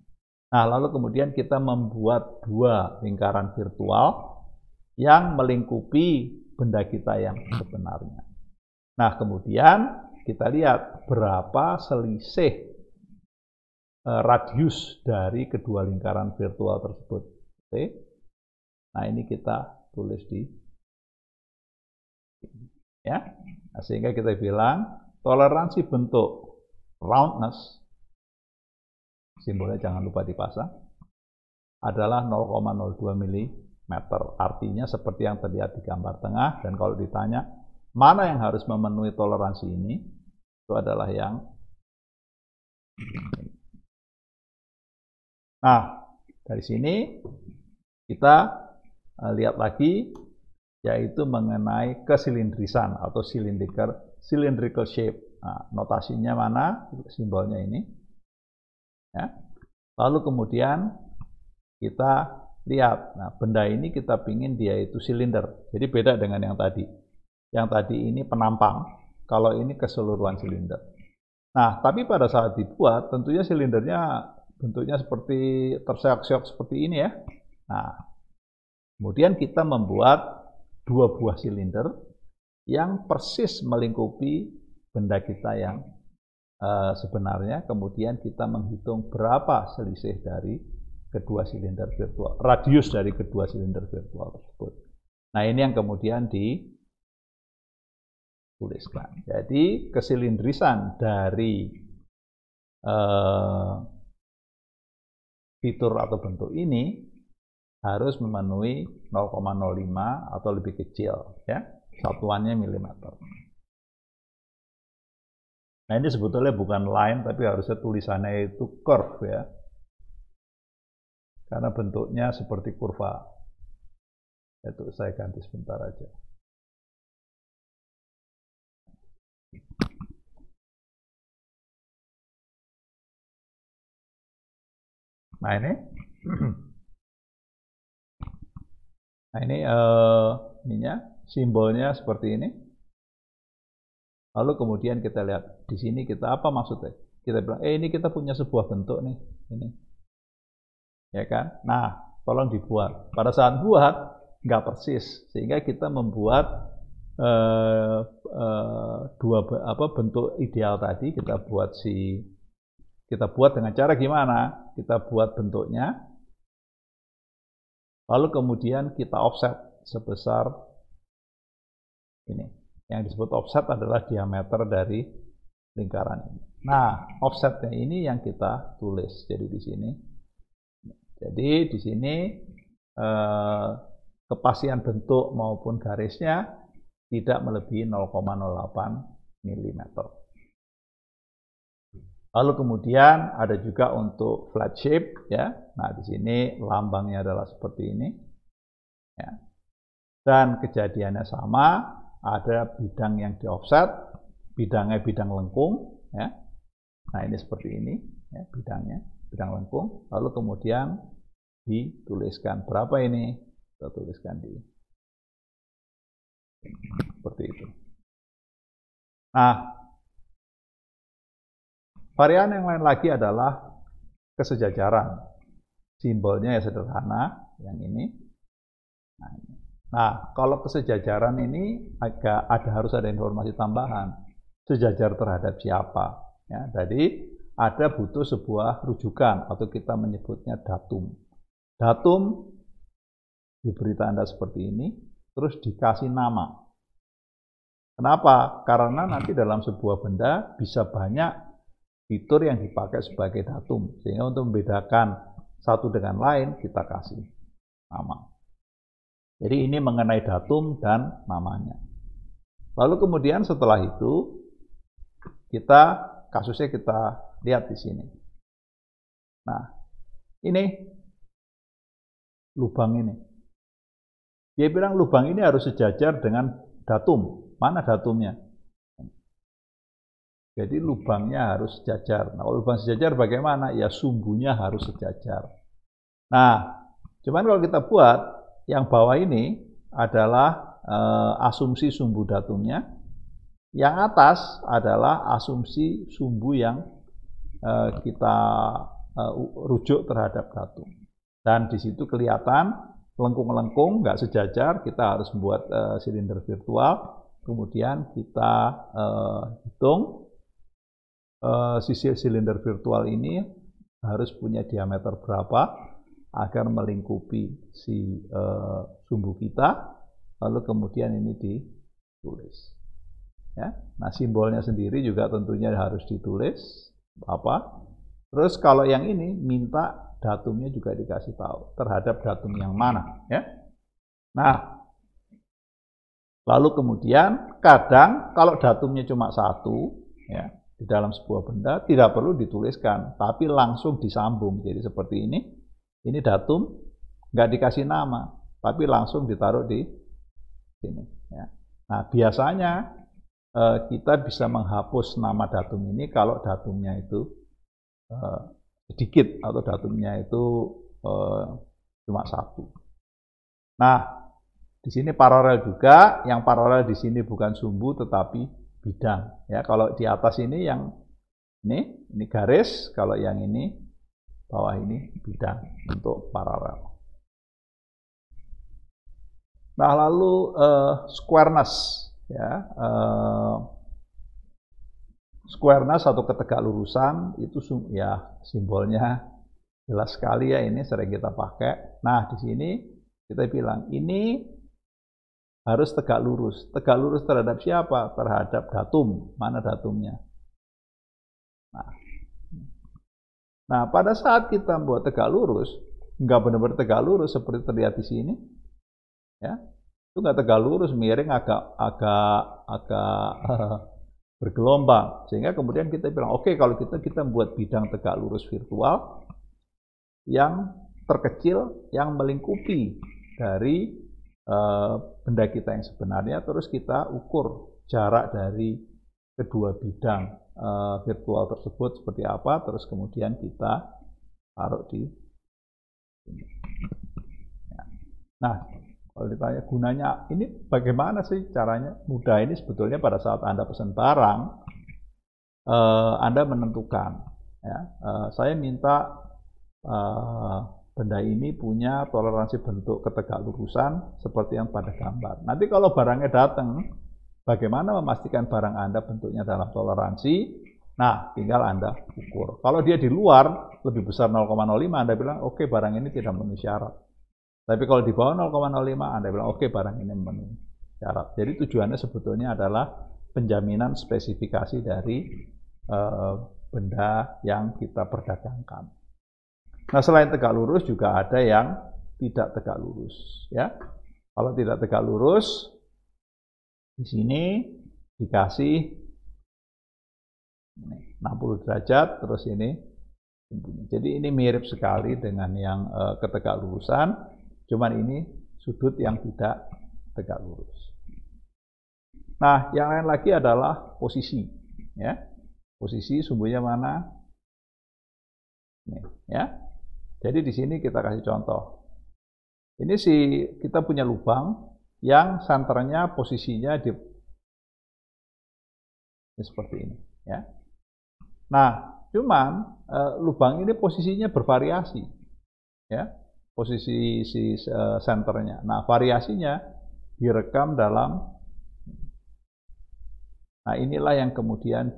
S1: Nah, lalu kemudian kita membuat dua lingkaran virtual yang melingkupi benda kita yang sebenarnya. Nah, kemudian kita lihat berapa selisih radius dari kedua lingkaran virtual tersebut. Oke. Nah, ini kita tulis di ya. Nah, sehingga kita bilang toleransi bentuk roundness, simbolnya jangan lupa dipasang, adalah 0,02 mm. Artinya seperti yang terlihat di gambar tengah, dan kalau ditanya mana yang harus memenuhi toleransi ini, itu adalah yang ini. Nah, dari sini kita lihat lagi, yaitu mengenai kesilindrisan atau cylindrical shape. Nah, notasinya mana? Simbolnya ini. Ya. Lalu kemudian kita lihat, nah benda ini kita pingin dia itu silinder. Jadi beda dengan yang tadi. Yang tadi ini penampang, kalau ini keseluruhan silinder. Nah, tapi pada saat dibuat, tentunya silindernya bentuknya seperti terseok-seok seperti ini ya. Nah, kemudian kita membuat dua buah silinder yang persis melingkupi benda kita yang sebenarnya. Kemudian kita menghitung berapa selisih dari kedua silinder virtual, radius dari kedua silinder virtual tersebut. Nah, ini yang kemudian dituliskan. Jadi kesilindrisan dari fitur atau bentuk ini harus memenuhi 0,05 atau lebih kecil, ya, satuannya milimeter. Nah, ini sebetulnya bukan line, tapi harusnya tulisannya itu curve ya, karena bentuknya seperti kurva. Itu saya ganti sebentar aja. Nah, ini ininya simbolnya seperti ini. Lalu kemudian kita lihat di sini, kita apa maksudnya? Kita bilang, ini kita punya sebuah bentuk nih, ini, ya kan? Nah, tolong dibuat. Pada saat buat nggak persis, sehingga kita membuat bentuk ideal tadi. Kita buat dengan cara gimana? Kita buat bentuknya, lalu kemudian kita offset sebesar ini. Yang disebut offset adalah diameter dari lingkaran ini. Nah, offsetnya ini yang kita tulis. Jadi di sini. Jadi di sini kepastian bentuk maupun garisnya tidak melebihi 0,08 mm. Lalu kemudian ada juga untuk flat shape ya. Nah, di sini lambangnya adalah seperti ini. Ya. Dan kejadiannya sama, ada bidang yang di offset, bidangnya bidang lengkung ya. Nah, ini seperti ini ya, bidangnya, bidang lengkung. Lalu kemudian dituliskan berapa ini? Kita tuliskan di seperti itu. Nah, varian yang lain lagi adalah kesejajaran. Simbolnya ya sederhana, yang ini. Nah, kalau kesejajaran ini harus ada informasi tambahan. Sejajar terhadap siapa? Ya, jadi ada butuh sebuah rujukan atau kita menyebutnya datum. Datum diberi tanda seperti ini, terus dikasih nama. Kenapa? Karena nanti dalam sebuah benda bisa banyak fitur yang dipakai sebagai datum, sehingga untuk membedakan satu dengan lain kita kasih nama. Jadi ini mengenai datum dan namanya. Lalu kemudian setelah itu kasusnya kita lihat di sini. Nah, ini lubang ini. Dia bilang lubang ini harus sejajar dengan datum. Mana datumnya? Jadi lubangnya harus sejajar. Nah, kalau lubang sejajar bagaimana? Ya sumbunya harus sejajar. Nah, cuman kalau kita buat yang bawah ini adalah asumsi sumbu datumnya. Yang atas adalah asumsi sumbu yang kita rujuk terhadap datum. Dan di situ kelihatan lengkung-lengkung, nggak sejajar, kita harus membuat silinder virtual, kemudian kita hitung sisi silinder virtual ini harus punya diameter berapa agar melingkupi si sumbu kita, lalu kemudian ini ditulis. Ya. Nah, simbolnya sendiri juga tentunya harus ditulis apa. Terus kalau yang ini minta datumnya juga dikasih tahu terhadap datum yang mana, ya. Nah, lalu kemudian kadang kalau datumnya cuma satu, ya, di dalam sebuah benda tidak perlu dituliskan, tapi langsung disambung. Jadi seperti ini datum nggak dikasih nama, tapi langsung ditaruh di sini. Ya. Nah, biasanya kita bisa menghapus nama datum ini kalau datumnya itu sedikit atau datumnya itu cuma satu. Nah, di sini paralel juga, yang paralel di sini bukan sumbu tetapi bidang. Ya, kalau di atas ini yang ini garis, kalau yang ini bawah ini bidang untuk paralel. Nah, lalu squareness, ya, squareness atau ketegaklurusan itu ya simbolnya jelas sekali ya, ini sering kita pakai. Nah, di sini kita bilang ini harus tegak lurus. Tegak lurus terhadap siapa? Terhadap datum. Mana datumnya? Nah, pada saat kita buat tegak lurus, nggak benar-benar tegak lurus seperti terlihat di sini, ya. Itu nggak tegak lurus, miring agak bergelombang, sehingga kemudian kita bilang oke, kalau kita membuat bidang tegak lurus virtual yang terkecil yang melingkupi dari benda kita yang sebenarnya, terus kita ukur jarak dari kedua bidang virtual tersebut seperti apa, terus kemudian kita taruh di sini. Nah, kalau ditanya gunanya ini bagaimana sih caranya? Mudah, ini sebetulnya pada saat Anda pesan barang, Anda menentukan, ya, saya minta benda ini punya toleransi bentuk ketegaklurusan seperti yang pada gambar. Nanti kalau barangnya datang, bagaimana memastikan barang Anda bentuknya dalam toleransi? Nah, tinggal Anda ukur. Kalau dia di luar lebih besar 0,05, Anda bilang oke, barang ini tidak memenuhi syarat. Tapi kalau di bawah 0,05, Anda bilang oke, barang ini memenuhi syarat. Jadi tujuannya sebetulnya adalah penjaminan spesifikasi dari benda yang kita perdagangkan. Nah, selain tegak lurus juga ada yang tidak tegak lurus, ya. Kalau tidak tegak lurus, di sini dikasih 60 derajat, terus ini. Jadi ini mirip sekali dengan yang ketegak lurusan, cuman ini sudut yang tidak tegak lurus. Nah, yang lain lagi adalah posisi, ya. Posisi sumbunya mana? Ini, ya. Jadi di sini kita kasih contoh. Ini kita punya lubang yang senternya posisinya ini seperti ini, ya. Nah, cuman lubang ini posisinya bervariasi, ya, posisi senternya. Nah, variasinya direkam dalam. Nah, inilah yang kemudian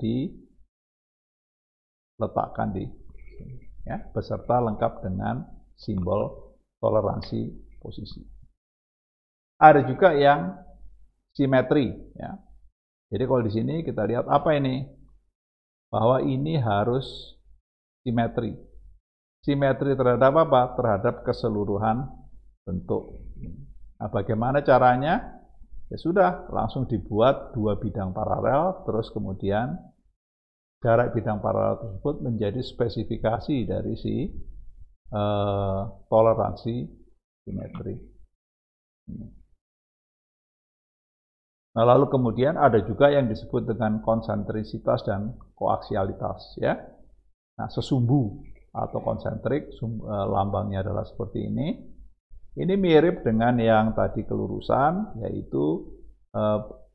S1: diletakkan di sini, ya, beserta lengkap dengan simbol toleransi posisi. Ada juga yang simetri, ya. Jadi kalau di sini kita lihat apa ini? Bahwa ini harus simetri. Simetri terhadap apa? Terhadap keseluruhan bentuk. Nah, bagaimana caranya? Ya sudah, langsung dibuat dua bidang paralel, terus kemudian jarak bidang paralel tersebut menjadi spesifikasi dari si toleransi simetri. Nah, lalu kemudian ada juga yang disebut dengan konsentrisitas dan koaksialitas, ya. Nah, sesumbu atau konsentrik, lambangnya adalah seperti ini. Ini mirip dengan yang tadi kelurusan, yaitu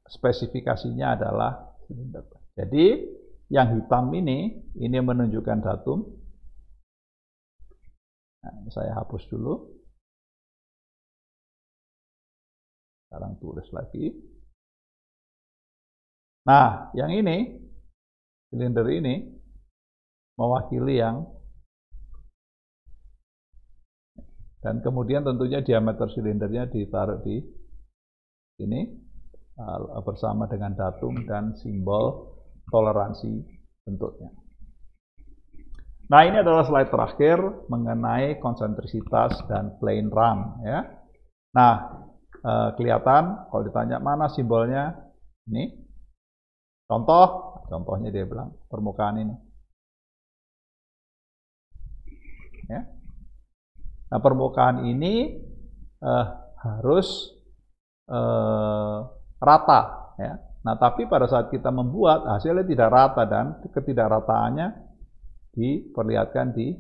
S1: spesifikasinya adalah silinder. Jadi yang hitam ini menunjukkan datum. Nah, ini saya hapus dulu. Sekarang tulis lagi. Nah, yang ini, silinder ini, mewakili yang, dan kemudian tentunya diameter silindernya ditaruh di sini, bersama dengan datum dan simbol toleransi bentuknya. Nah, ini adalah slide terakhir mengenai konsentrisitas dan plane run. Ya. Nah, kelihatan kalau ditanya mana simbolnya, ini. Contohnya dia bilang permukaan ini. Ya. Nah, permukaan ini harus rata. Ya. Nah, tapi pada saat kita membuat hasilnya tidak rata dan ketidakrataannya diperlihatkan di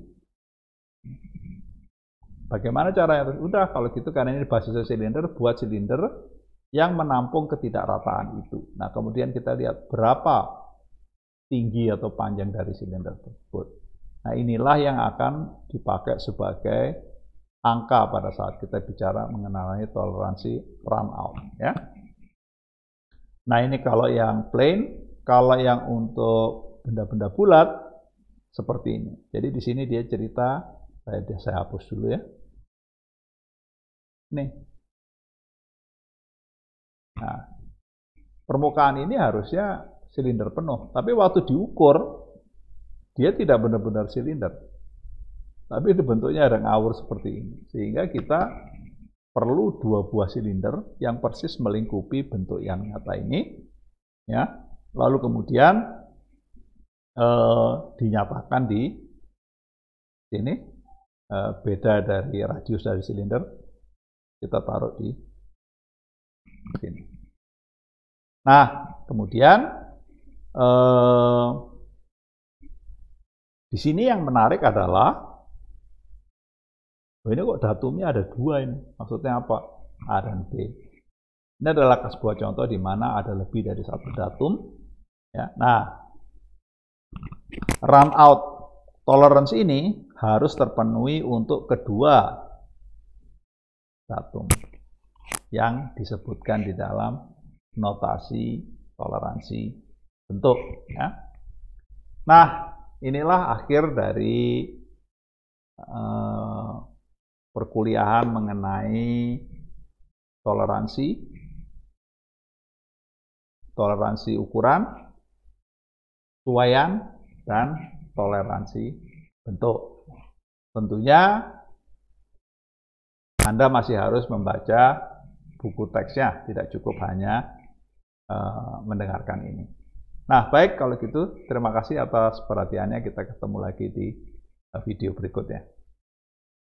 S1: bagaimana caranya. Udah kalau gitu karena ini basisnya silinder, buat silinder yang menampung ketidakrataan itu. Nah, kemudian kita lihat berapa tinggi atau panjang dari silinder tersebut. Nah, inilah yang akan dipakai sebagai angka pada saat kita bicara mengenai toleransi run out. Ya. Nah, ini kalau yang plain, kalau yang untuk benda-benda bulat seperti ini. Jadi di sini dia cerita, saya hapus dulu ya. Nih. Nah, permukaan ini harusnya silinder penuh, tapi waktu diukur dia tidak benar-benar silinder, tapi bentuknya ada ngawur seperti ini, sehingga kita perlu 2 buah silinder yang persis melingkupi bentuk yang nyata ini, ya. Lalu kemudian dinyatakan di sini beda dari radius dari silinder, kita taruh di sini. Nah, kemudian di sini yang menarik adalah ini kok datumnya ada 2 ini. Maksudnya apa? A dan B. Ini adalah sebuah contoh di mana ada lebih dari 1 datum. Ya. Nah, run out tolerance ini harus terpenuhi untuk kedua datum yang disebutkan di dalam notasi toleransi bentuk. Ya. Nah, inilah akhir dari perkuliahan mengenai toleransi ukuran, suaian, dan toleransi bentuk. Tentunya Anda masih harus membaca buku teksnya, tidak cukup hanya mendengarkan ini. Nah, baik kalau gitu, terima kasih atas perhatiannya. Kita ketemu lagi di video berikutnya.